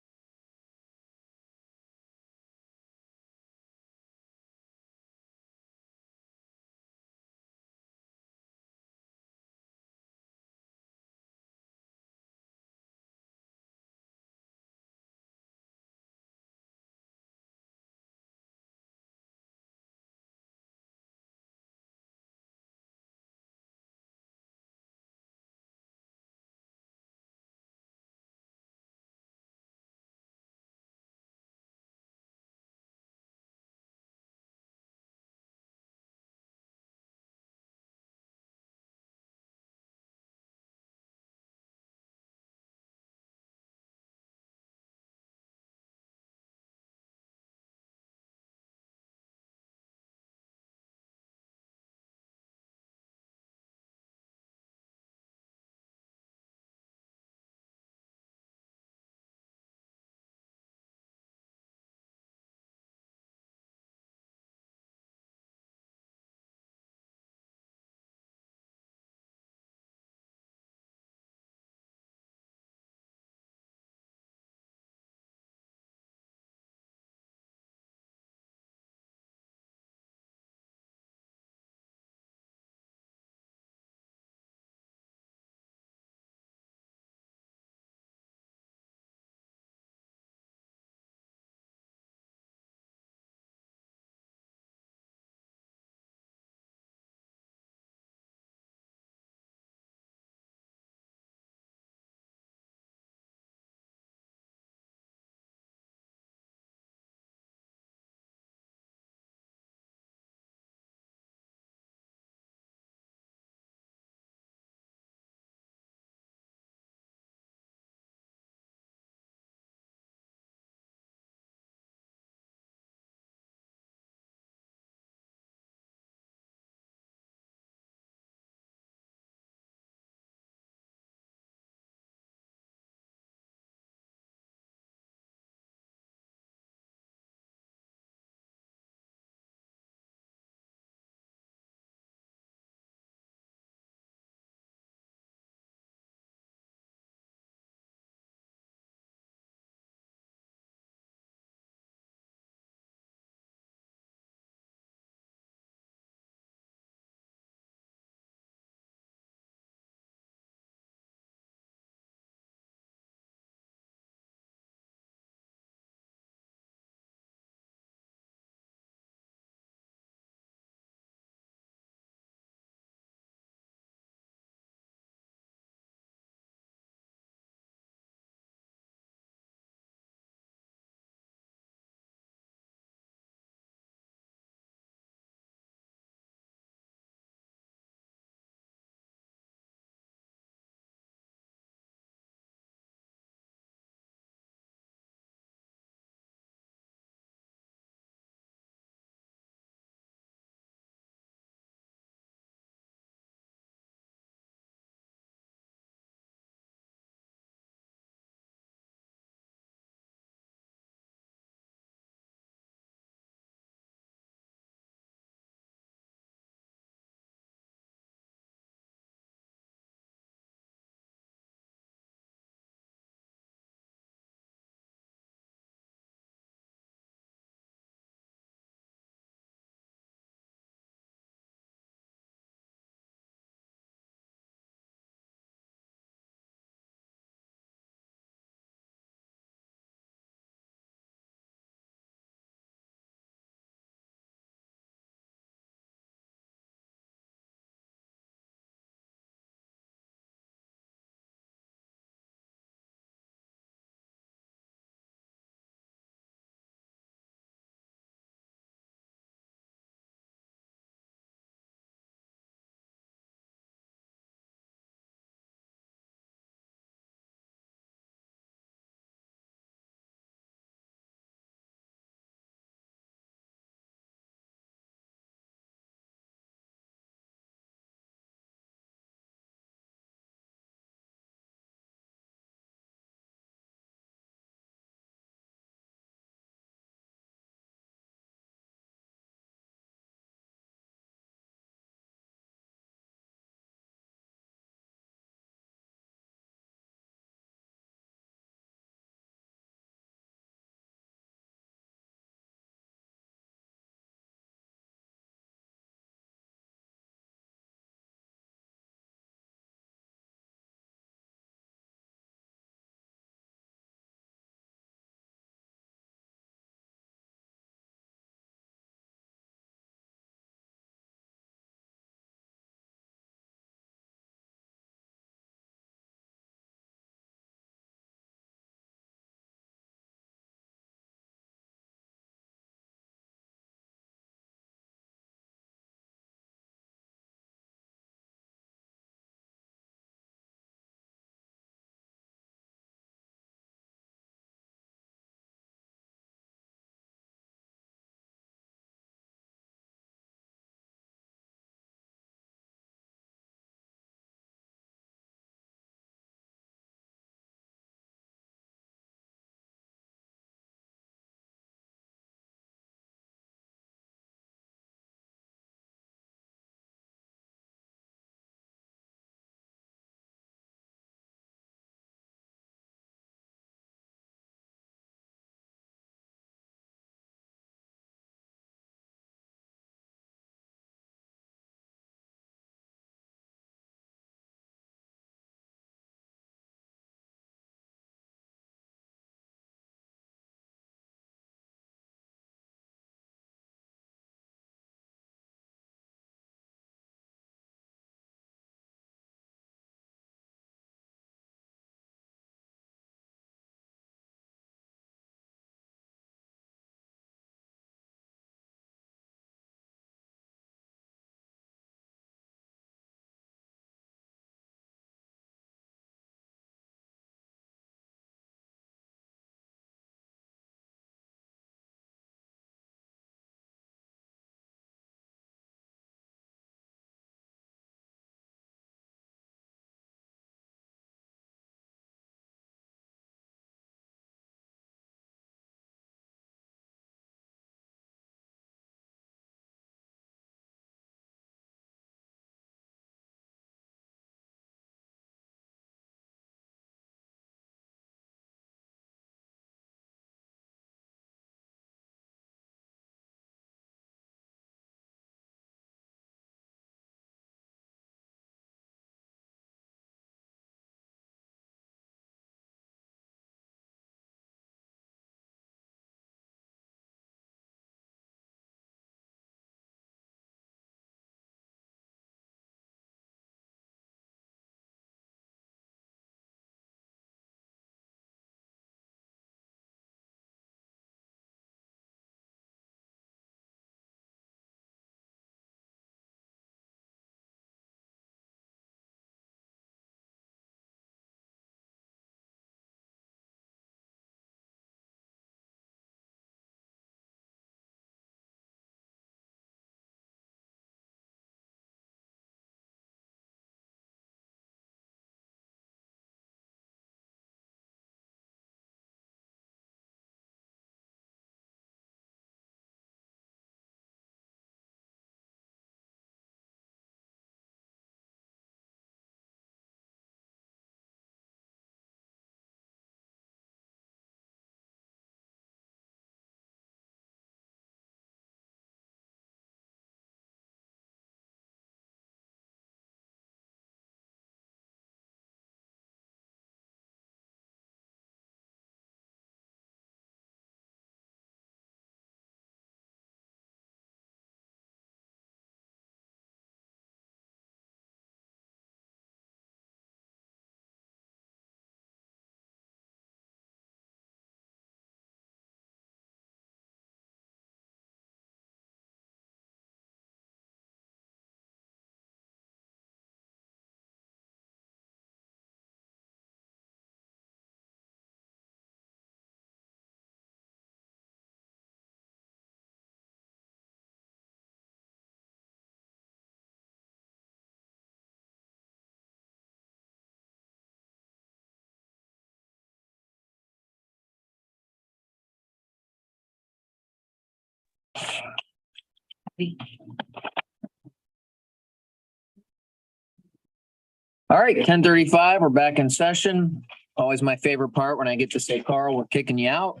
All right, 10:35, we're back in session. Always my favorite part when I get to say, Carl, we're kicking you out.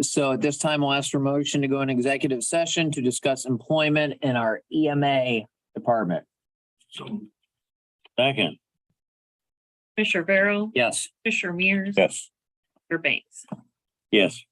So at this time, I'll ask for motion to go in executive session to discuss employment in our EMA department. Second, Commissioner Barrow, Yes. Commissioner Mears, Yes. Commissioner Banks. yes.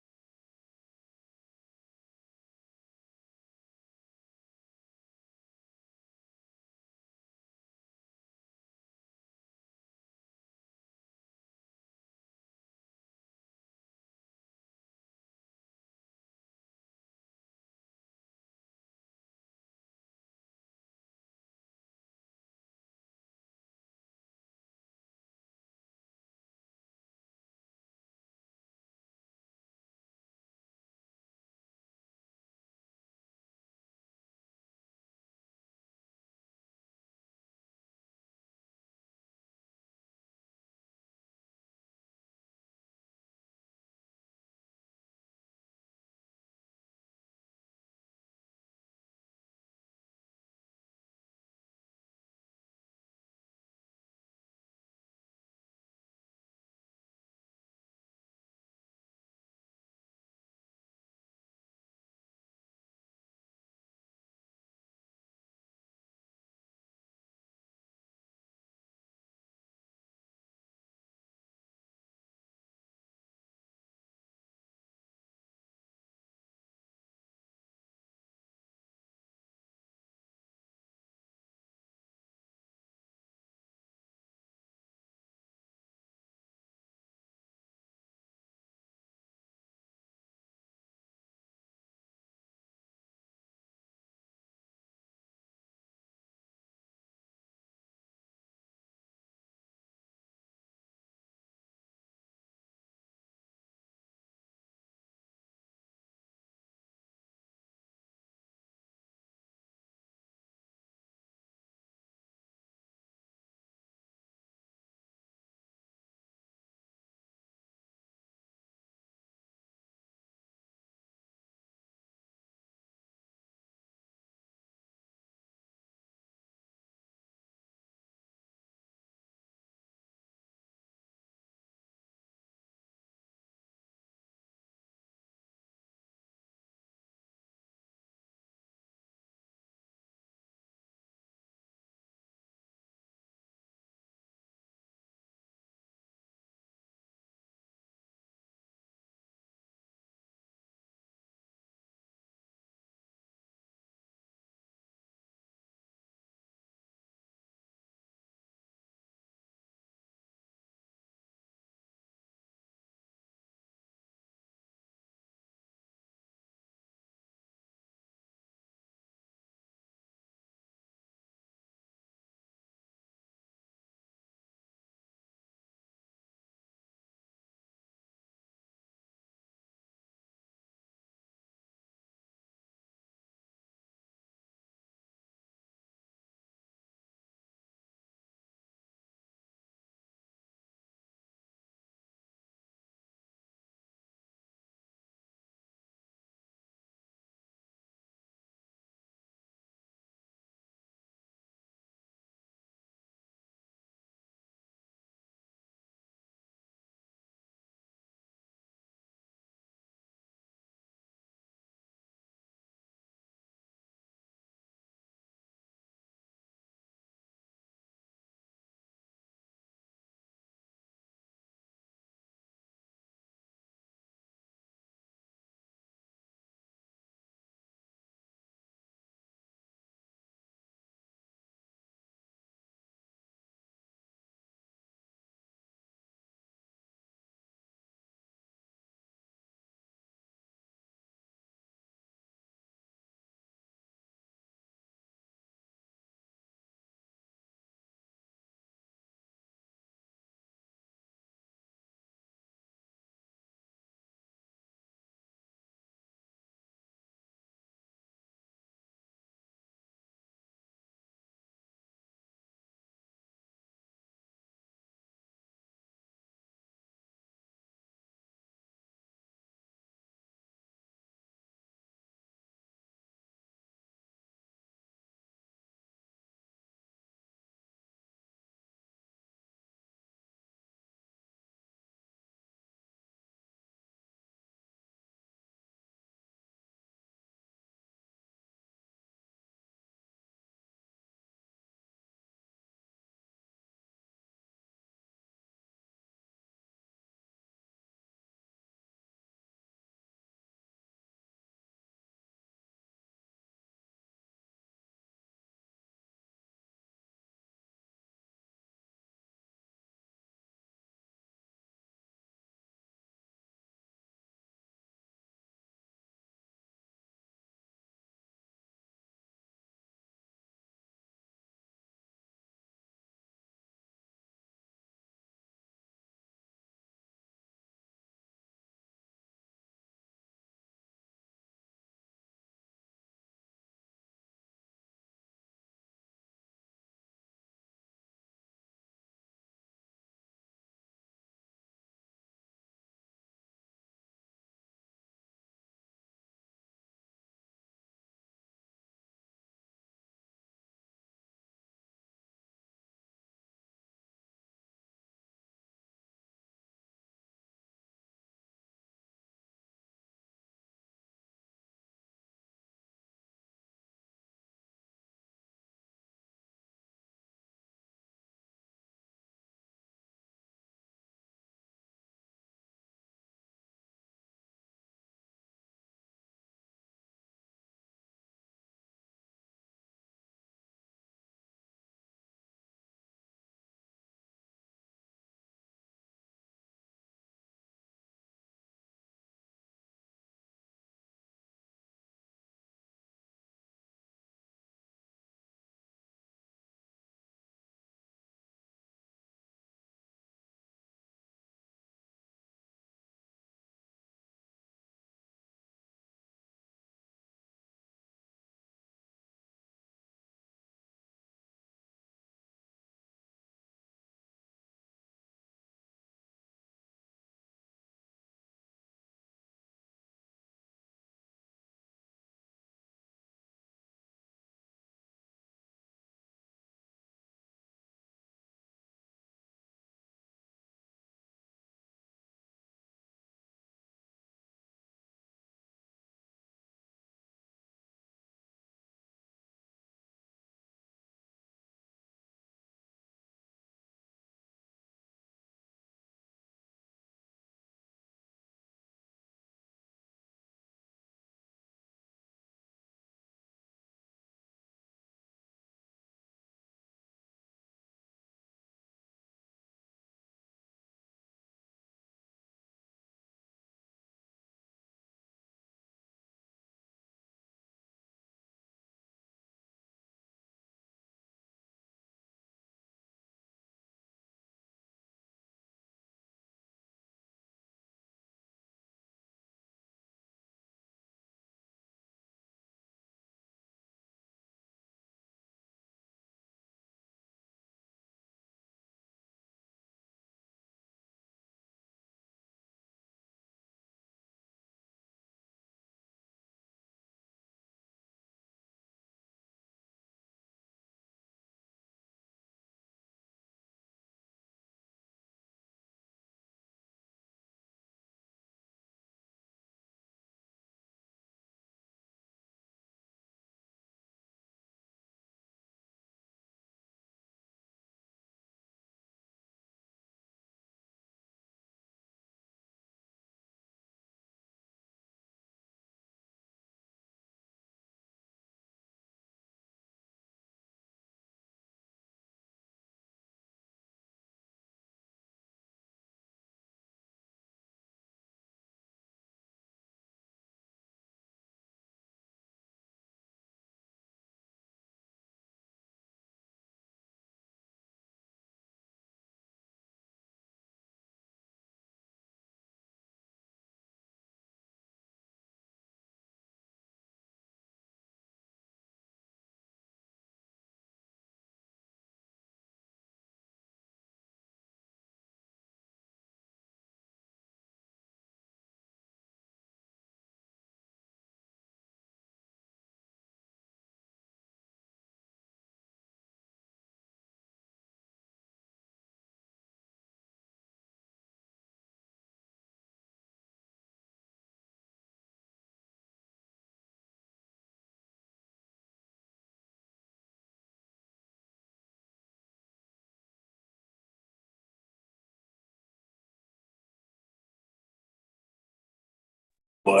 All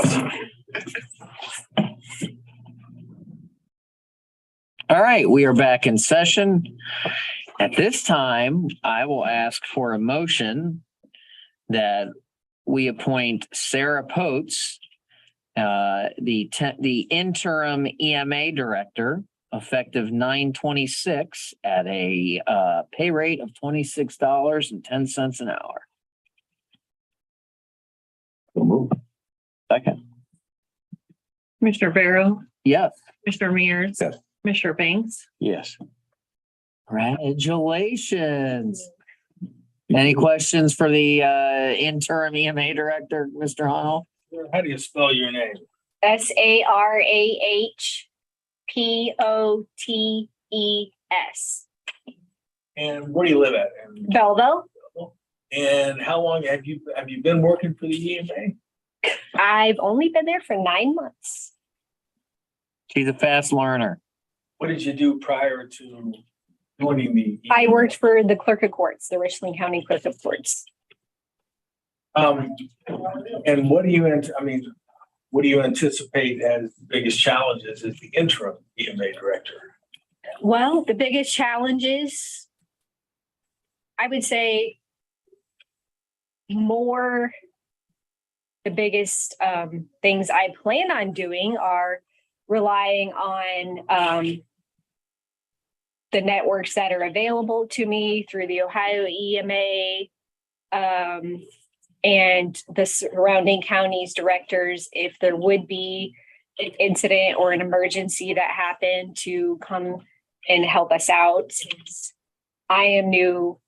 right, we are back in session. At this time, I will ask for a motion that we appoint Sarah Potes, the interim EMA director, effective 9/26 at a pay rate of $26.10 an hour. So move. Second. Commissioner Barrow, Yes. Commissioner Mears. Yes. Commissioner Banks. Yes. Congratulations. Any questions for the interim EMA director, Mr. Hunnell? How do you spell your name? SARAHPOTES. And where do you live at? And- Belleville. And how long have you been working for the EMA? I've only been there for 9 months. She's a fast learner. What did you do prior to joining the? I worked for the clerk of courts, the Richland County Clerk of Courts. And what do you, what do you anticipate as the biggest challenges as the interim EMA director? Well, the biggest challenges, I would say the biggest things I plan on doing are relying on the networks that are available to me through the Ohio EMA and the surrounding counties directors, if there would be an incident or an emergency that happened, to come and help us out. Since I am new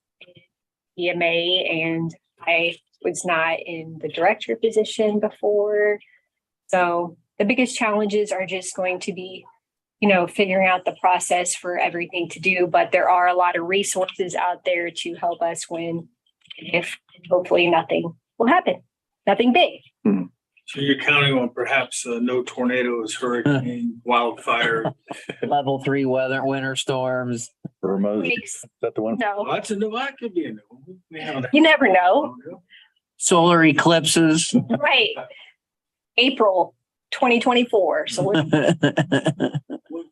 in EMA and I was not in the director position before. So the biggest challenges are just going to be, figuring out the process for everything to do, but there are a lot of resources out there to help us when, if hopefully nothing will happen, nothing big. So you're counting on perhaps no tornadoes, hurricane, wildfire. Level 3 winter storms. Irma, is Breaks. that the one? Well, No, that's a new, that could be a new one. We haven't- you never know. Solar eclipses. Right. April 2024. So we're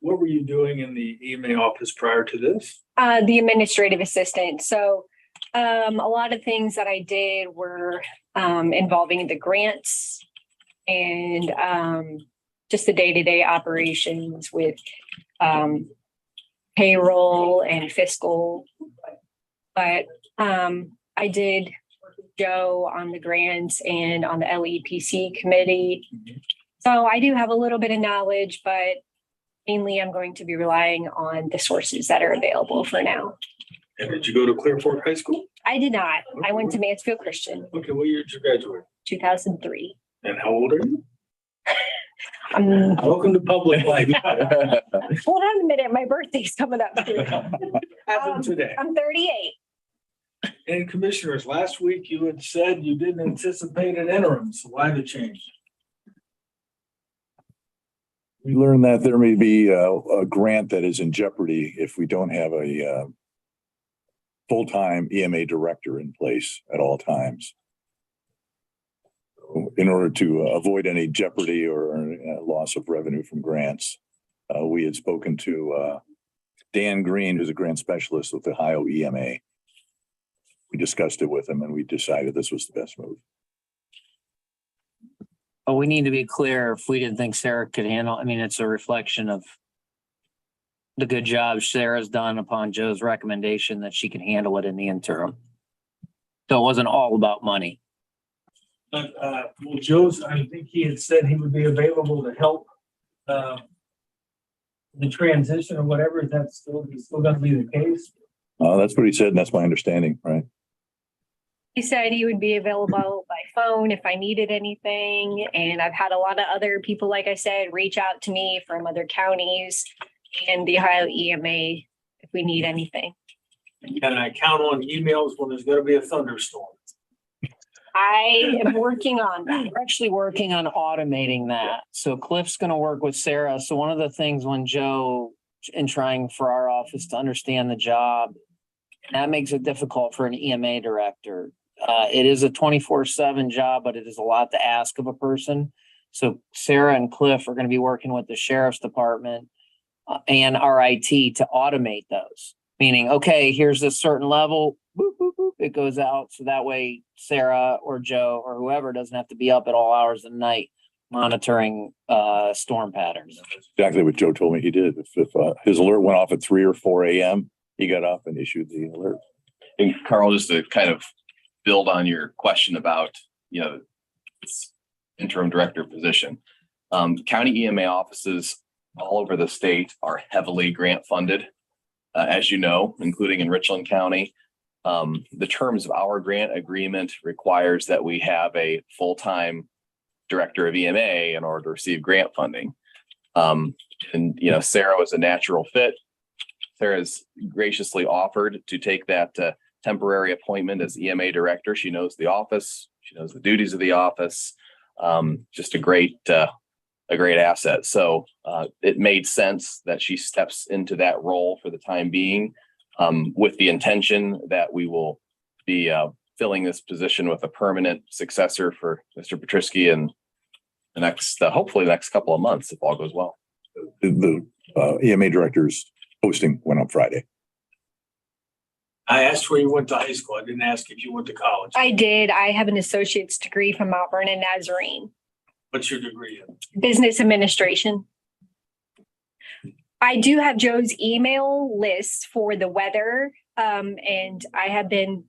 What were you doing in the EMA office prior to this? the administrative assistant. So a lot of things that I did were involving the grants and just the day-to-day operations with payroll and fiscal. But I did work with Joe on the grants and on the LEPC committee. So I do have a little bit of knowledge, but mainly I'm going to be relying on the sources that are available for now. And did you go to Clear Fork High School? I did not. I went to Mansfield Christian, Okay, what year did you graduate? 2003. And how old are you? Hold Welcome to public life. on a minute, my birthday's coming up. As of today. I'm 38. And commissioners, last week you had said you didn't anticipate an interim, so why the change? We learned that there may be a grant that is in jeopardy if we don't have a full-time EMA director in place at all times. In order to avoid any jeopardy or loss of revenue from grants, we had spoken to Dan Green, who's a grant specialist with Ohio EMA. We discussed it with him and we decided this was the best move. But we need to be clear, if we didn't think Sarah could handle, it's a reflection of the good job Sarah's done upon Joe's recommendation that she can handle it in the interim. So it wasn't all about money. But, well, Joe's, I think he had said he would be available to help the transition or whatever. Is that still gonna be the case? That's what he said and that's my understanding, right? He said he would be available by phone if I needed anything. And I've had a lot of other people, like I said, reach out to me from other counties and the Ohio EMA if we need anything. Can I count on emails when there's gonna be a thunderstorm? I am working on that. We're actually working on automating that. So Cliff's gonna work with Sarah. So one of the things when Joe, in trying for our office to understand the job, that makes it difficult for an EMA director. It is a 24/7 job, but it is a lot to ask of a person. So Sarah and Cliff are going to be working with the sheriff's department and our IT to automate those. Meaning, okay, here's a certain level, boop, boop, boop, it goes out. So that way Sarah or Joe or whoever doesn't have to be up at all hours of the night monitoring storm patterns. Exactly what Joe told me he did. If his alert went off at 3 or 4 a.m., he got up and issued the alert. And Carl, just to kind of build on your question about, this interim director position. County EMA offices all over the state are heavily grant funded, as you know, including in Richland County. The terms of our grant agreement requires that we have a full-time director of EMA in order to receive grant funding. Sarah was a natural fit. Sarah's graciously offered to take that temporary appointment as EMA director. She knows the office. She knows the duties of the office. Just a great asset. So it made sense that she steps into that role for the time being, with the intention that we will be filling this position with a permanent successor for Mr. Petrisky in the next, hopefully the next couple of months, if all goes well. The EMA director's posting went up Friday. I asked where you went to high school. I didn't ask if you went to college. I did. I have an associate's degree from Mount Vernon Nazarene, What's your degree in? business administration. I do have Joe's email list for the weather. And I have been,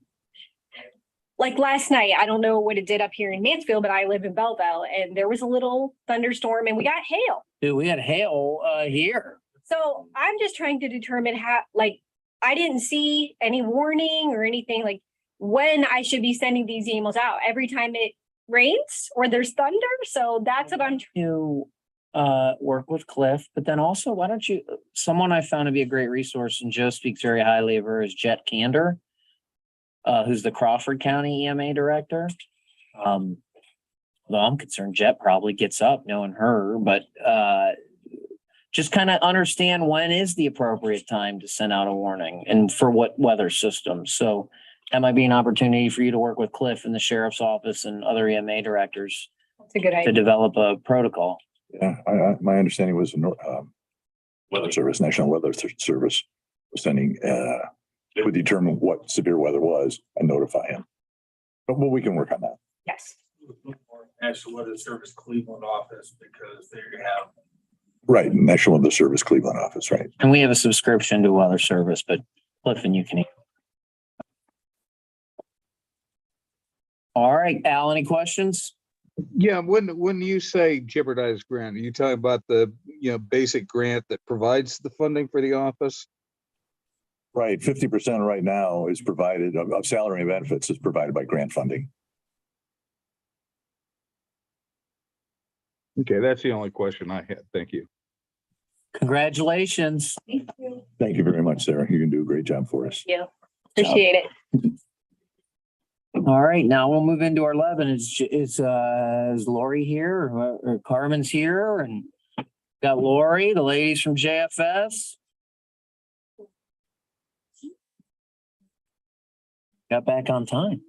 like last night, I don't know what it did up here in Mansfield, but I live in Belleville and there was a little thunderstorm and we got hail. Dude, we had hail here. So I'm just trying to determine how, like, I didn't see any warning or anything, like when I should be sending these emails out every time it rains or there's thunder. So that's what I'm. You work with Cliff, but then also why don't you, someone I found to be a great resource, and Joe speaks very highly of her, is Jet Kander, who's the Crawford County EMA director. Though I'm concerned Jet probably gets up knowing her, but just kind of understand when is the appropriate time to send out a warning and for what weather system. So that might be an opportunity for you to work with Cliff in the sheriff's office and other EMA directors That's a good to idea. develop a protocol. Yeah, my understanding was Weather Service, National Weather Service was sending, they would determine what severe weather was and notify him. But we can work on that. Yes. National Weather Service Cleveland office because they have. Right, National Weather Service Cleveland office, right? And we have a subscription to Weather Service, but Cliff and you can. All right, Al, any questions? Yeah, when you say jeopardized grant, are you talking about the, basic grant that provides the funding for the office? Right, 50% right now is provided of salary and benefits is provided by grant funding. Okay, that's the only question I had. Thank you. Congratulations. Thank you. Thank you very much, Sarah. You can do a great job for us. Yeah. Appreciate it. All right, now we'll move into our 11. Is Lori here or Carmen's here? And got Lori, the ladies from JFS. Got back on time.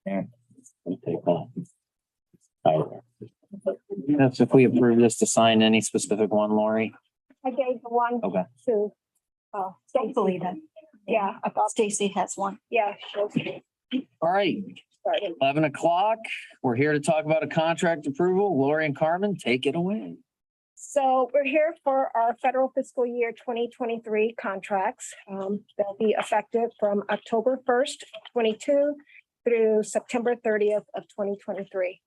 Yeah. we'll take that. That's if we approve this to sign any specific one, Lori. I gave one Okay. to, Stacy. Yeah, I thought Stacy has one. yeah. she'll All right, start it. 11 o'clock. We're here to talk about a contract approval. Lori and Carmen, take it away. So we're here for our federal fiscal year 2023 contracts. They'll be effective from October 1st, 22 through September 30th of 2023.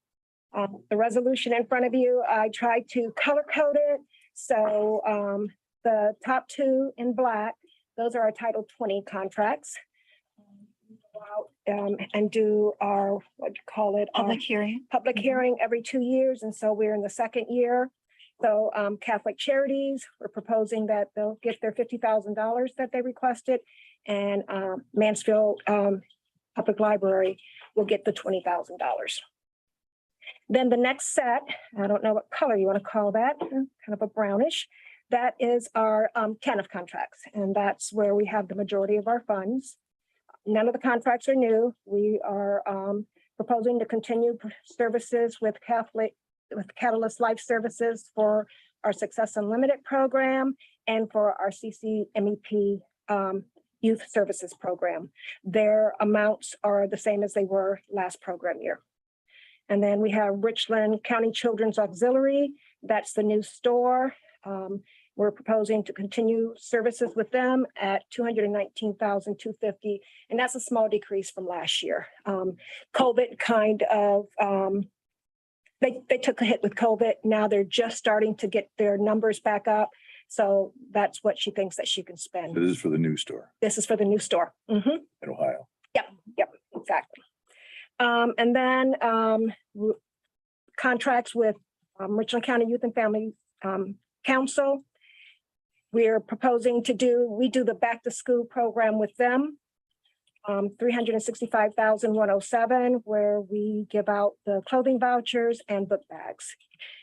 The resolution in front of you, I tried to color code it. So the top two in black, those are our Title 20 contracts. And do our, what do you call it? Public hearing. Public hearing every 2 years. And so we're in the second year. So Catholic Charities, we're proposing that they'll get their $50,000 that they requested. And Mansfield Public Library will get the $20,000. Then the next set, I don't know what color you want to call that, kind of a brownish. That is our TANF contracts. And that's where we have the majority of our funds. none of the contracts are new. We are proposing to continue services with Catalyst Life Services for our Success Unlimited program and for our CCMEP Youth Services program. Their amounts are the same as they were last program year. And then we have Richland County Children's Auxiliary. That's the new store. We're proposing to continue services with them at $219,250, and that's a small decrease from last year. COVID kind of, they took a hit with COVID. Now they're just starting to get their numbers back up. So that's what she thinks that she can spend. This is for the new store This is for the new store. Mhm. in Ohio. Yep, exactly. And then contracts with Richland County Youth and Family Council. We're proposing we do the back to school program with them. 365,107, where we give out the clothing vouchers and book bags.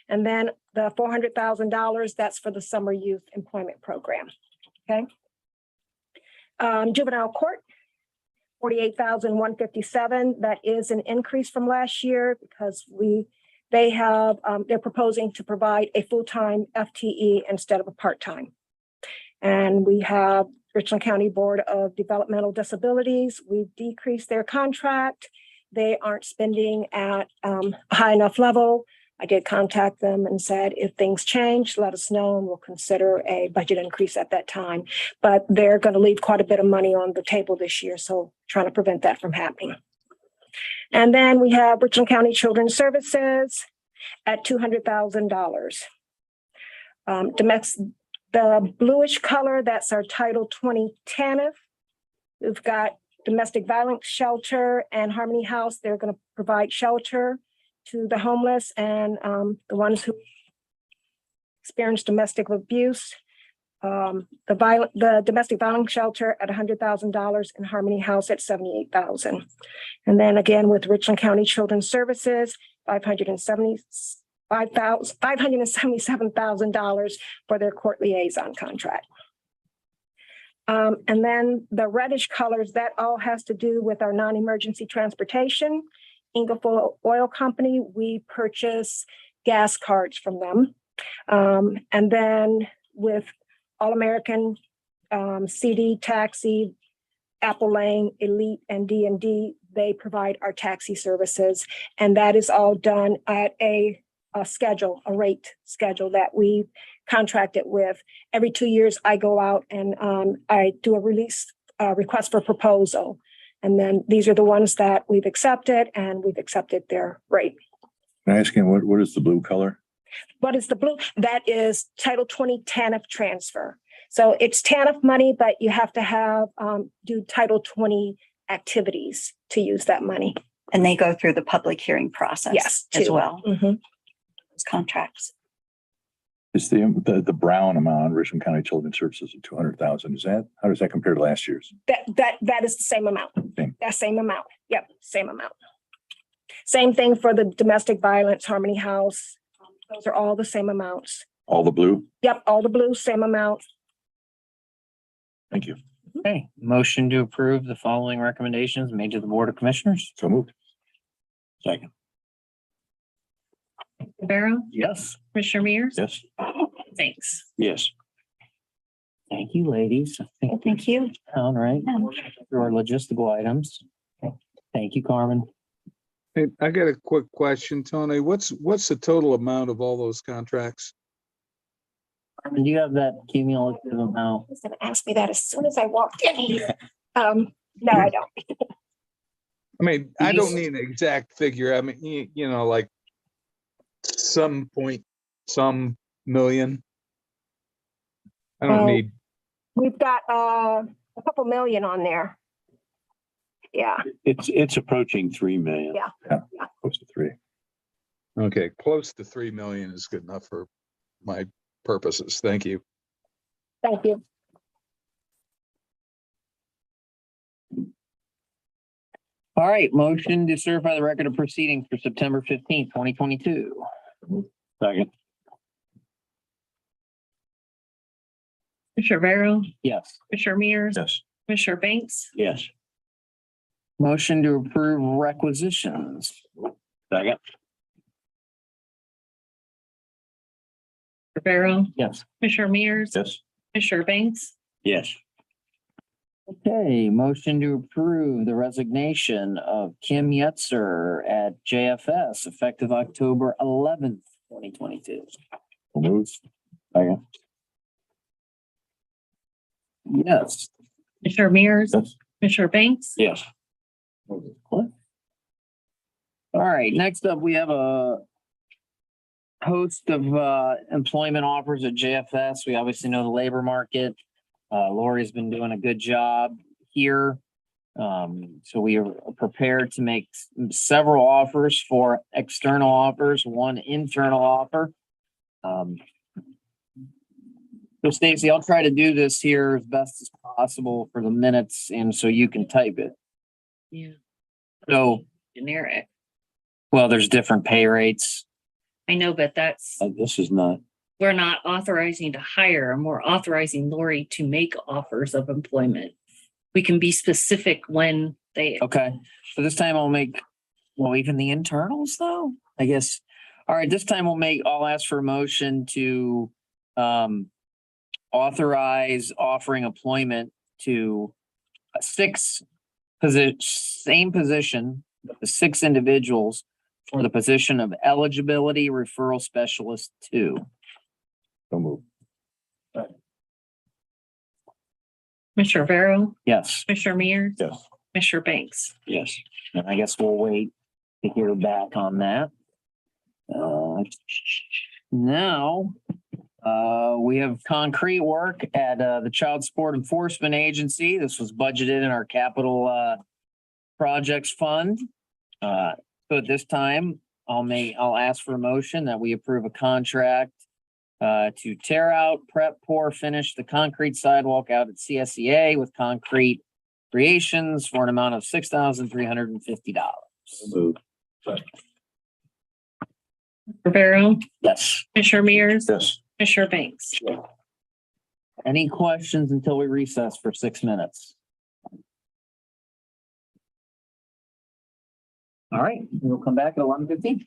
And then the $400,000, that's for the summer youth employment program. Okay. Juvenile court, 48,157. That is an increase from last year because they're proposing to provide a full-time FTE instead of a part-time. And we have Richland County Board of Developmental Disabilities. We've decreased their contract. They aren't spending at a high enough level. I did contact them and said, if things change, let us know and we'll consider a budget increase at that time. But they're going to leave quite a bit of money on the table this year, so trying to prevent that from happening. And then we have Richland County Children's Services at $200,000. The bluish color, that's our Title 20 TANF. We've got Domestic Violence Shelter and Harmony House. They're going to provide shelter to the homeless and the ones who experience domestic abuse. The Domestic Violence Shelter at $100,000 and Harmony House at $78,000. And then again, with Richland County Children's Services, $577,000 for their court liaison contract. And then the reddish colors, that all has to do with our non-emergency transportation. Ingersoll Oil Company, we purchase gas cards from them. And then with All-American, CD Taxi, Apple Lane, Elite, and D&D, they provide our taxi services. And that is all done at a rate schedule that we contracted with. Every 2 years, I go out and I do a request for proposal. And then these are the ones that we've accepted, and we've accepted their rate. Can I ask him, what is the blue color? What is the blue? That is Title 20 TANF transfer. So it's TANF money, but you have to do Title 20 activities to use that money. And they go through the public hearing process. Yes, as too. well. Mhm. Those contracts. Is the brown amount, Richland County Children's Services of 200,000, how does that compare to last year's? That is the same amount. Same. That same amount. Yep, same amount. Same thing for the Domestic Violence Harmony House. Those are all the same amounts. All the blue? Yep, all the blue, same amount. Thank you. Okay, motion to approve the following recommendations made to the Board of Commissioners. So moved. Second. Rivera, Yes. Commissioner Mears. Yes. Thanks. Yes. Thank you, ladies. I think Thank you. all right. Through our logistical items. Thank you, Carmen. Hey, I got a quick question, Tony. What's the total amount of all those contracts? Carmen, do you have that cumulative amount? I was gonna ask me that as soon as I walked in here. No, I don't. I mean, I don't These- need an exact figure. I mean, you know, like some million. I don't Oh. need, We've got a couple million on there. Yeah, It's approaching 3 million. Yeah. Close to 3. okay, close to 3 million is good enough for my purposes. Thank you. thank you. All right, motion to certify the record of proceedings for September 15th, 2022. Second. Commissioner Rivera, Yes. Commissioner Mears, Yes. Commissioner Banks, Yes. Motion to approve requisitions. Second. Rivera, Yes. Commissioner Mears, Yes. Commissioner Banks, Yes. Okay, motion to approve the resignation of Kim Yetzer at JFS effective October 11th, 2022. Moves. Second. Yes. Commissioner Mears, Yes. Commissioner Banks, Yes. All right, next up, we have a host of employment offers at JFS. We obviously know the labor market. Lori's been doing a good job here. So we are prepared to make several offers for external offers, one internal offer. So Stacy, I'll try to do this here as best as possible for the minutes and so you can type it. yeah, So, generic. well, there's different pay rates. I know, but that's, This is not, we're not authorizing to hire, and we're authorizing Lori to make offers of employment. We can be specific when they, Okay, so this time I'll make, well, even the internals though, I guess. All right, this time I'll ask for a motion to authorize offering employment to same position, the 6 individuals for the position of eligibility referral specialist 2. So move. Commissioner Rivera, Yes, Commissioner Mears, Yes. Commissioner Banks. yes. and I guess we'll wait to hear back on that. Now, we have concrete work at the Child Support Enforcement Agency. This was budgeted in our capital projects fund. So at this time, I'll ask for a motion that we approve a contract to tear out, prep, pour, finish the concrete sidewalk out at CSEA with Concrete Creations for an amount of $6,350. Move. Rivera, Yes. Commissioner Mears, Yes. Commissioner Banks. Any questions until we recess for 6 minutes? All right, we'll come back at 11:15.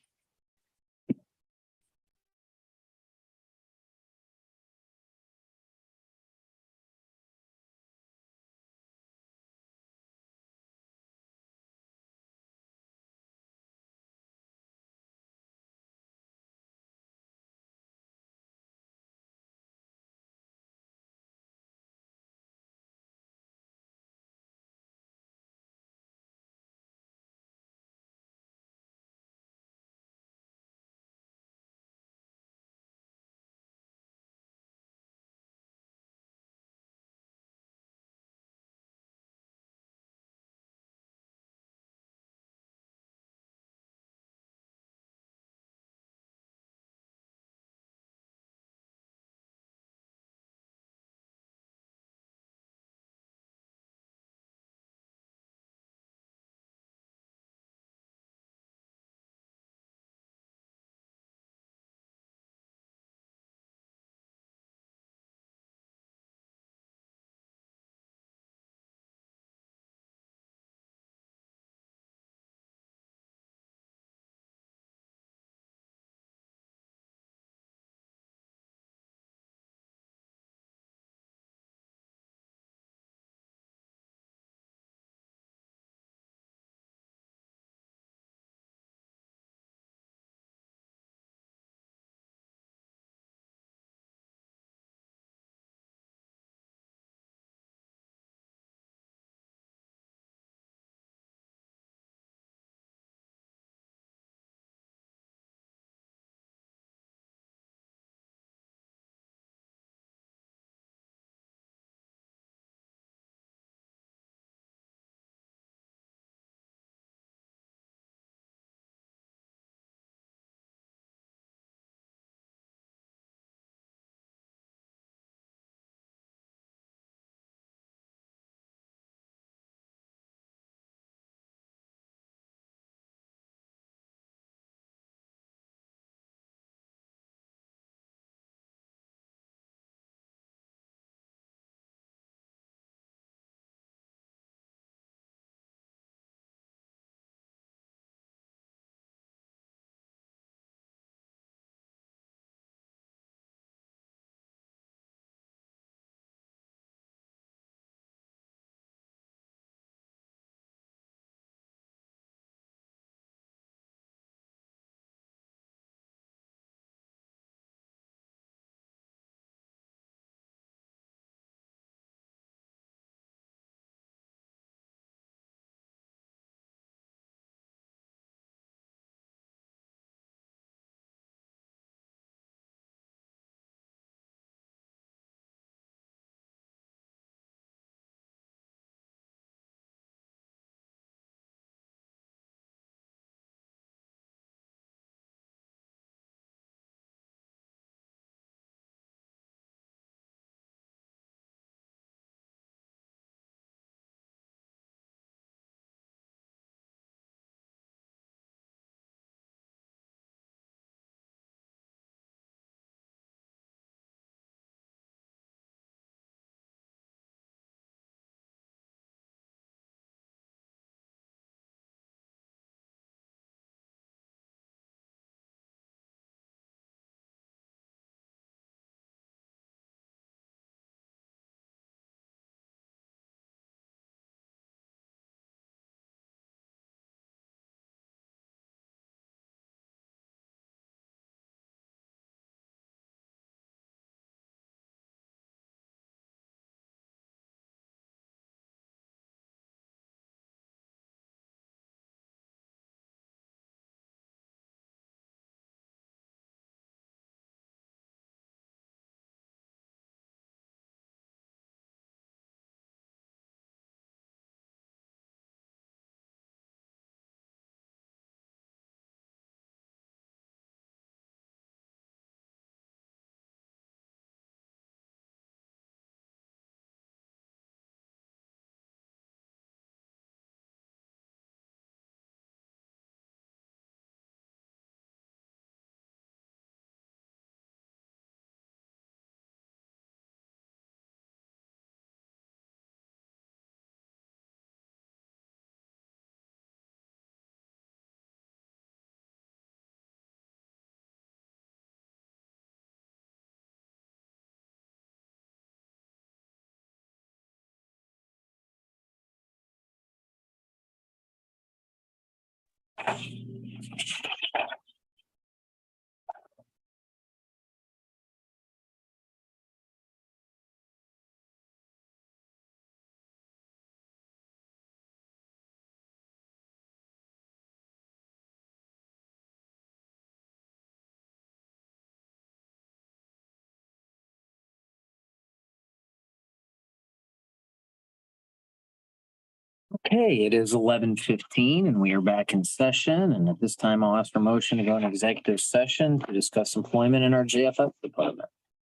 Okay, it is 11:15 and we are back in session. And at this time, I'll ask for motion to go into executive session to discuss employment in our JFF department.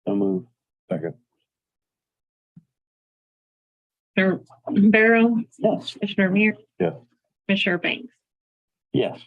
So move. Second. Commissioner Barrow, Yes. Commissioner Mears. Yeah. Commissioner Banks. Yes.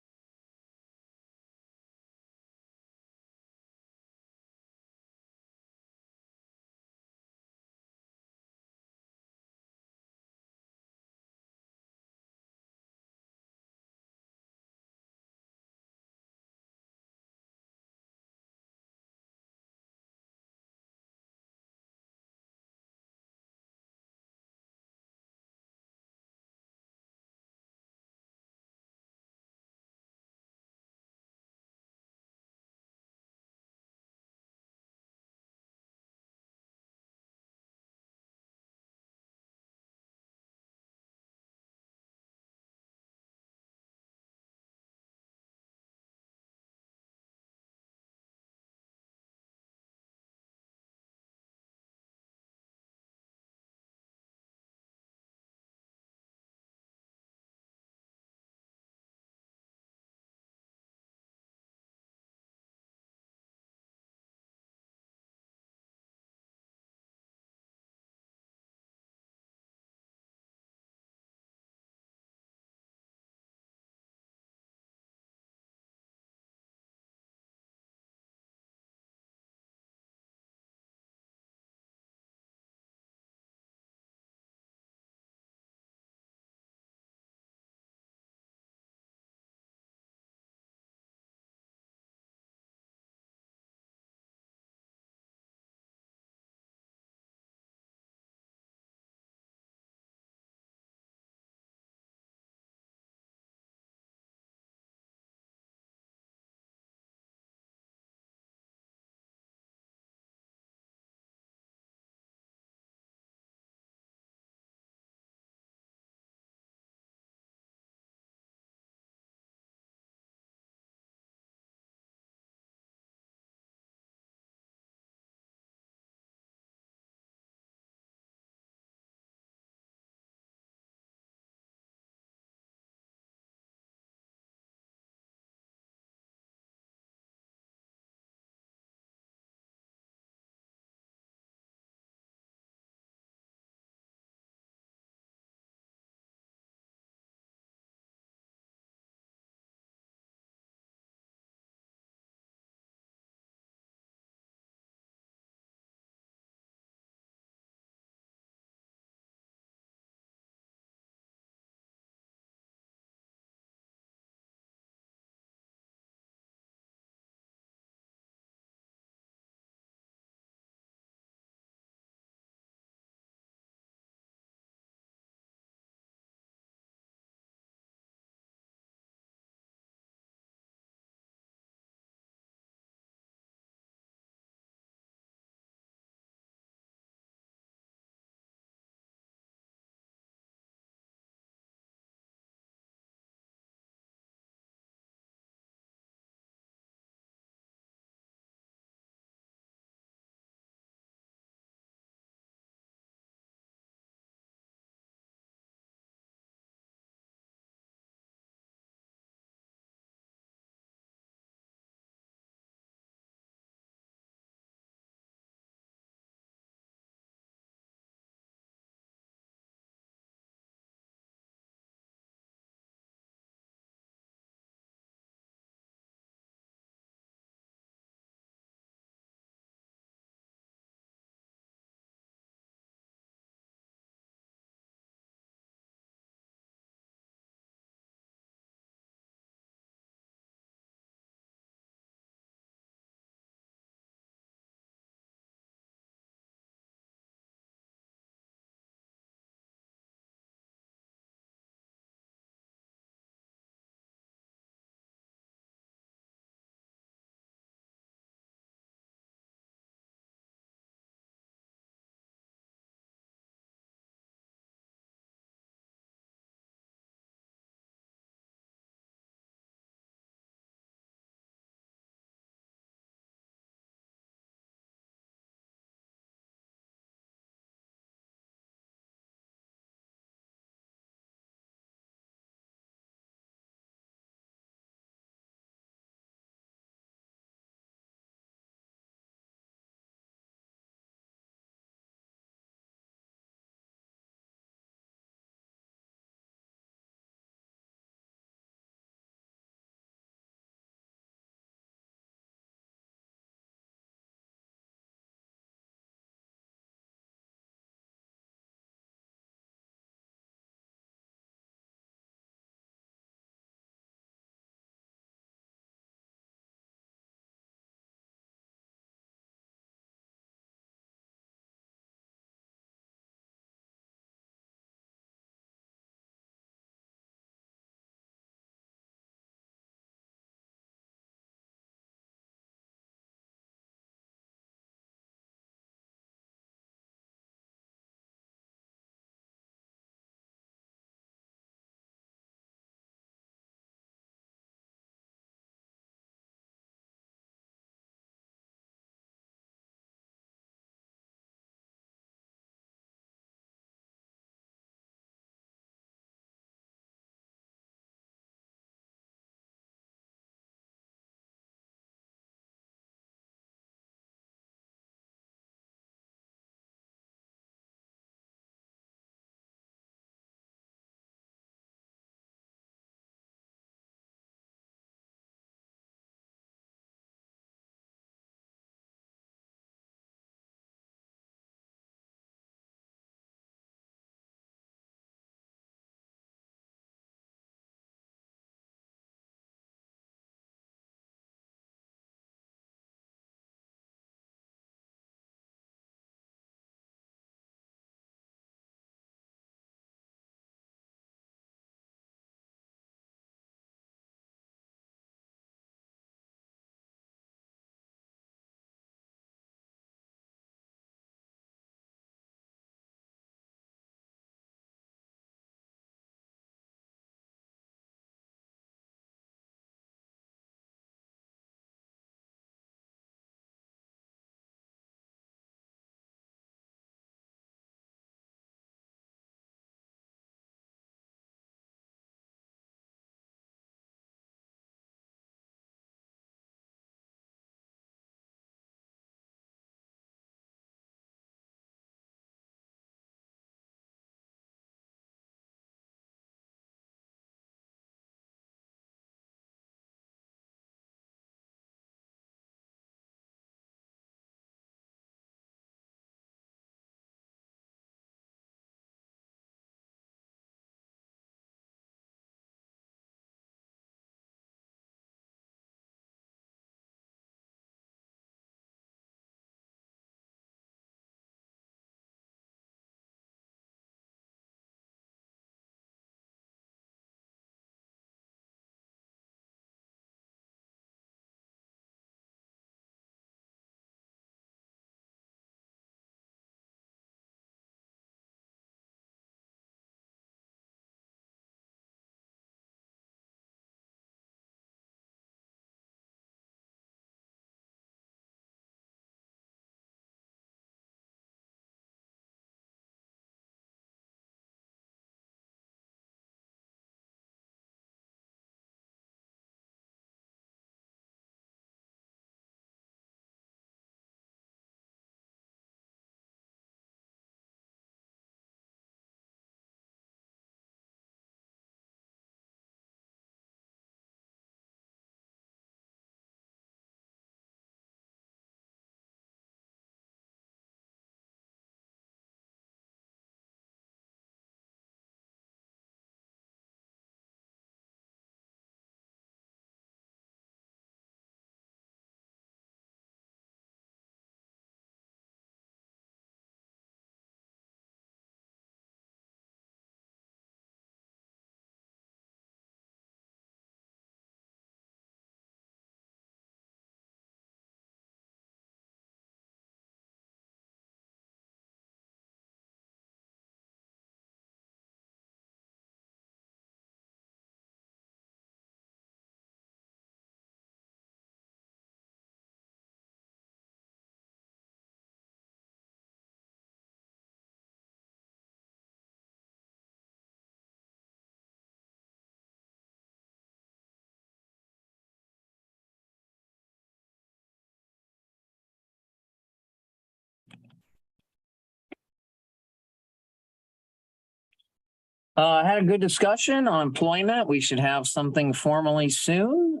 Had a good discussion on employment. We should have something formally soon.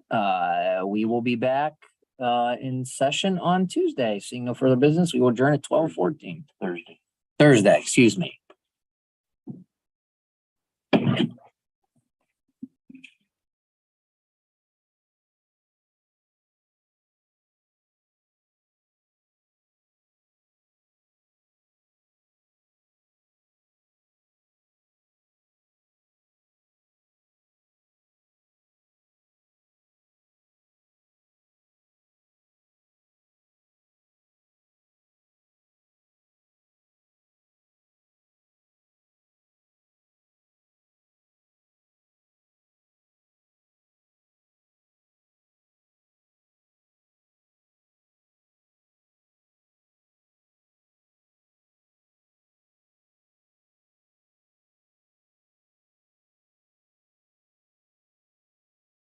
We will be back in session on Tuesday. Seeing no further business, we will adjourn at 12:14. Thursday, excuse me.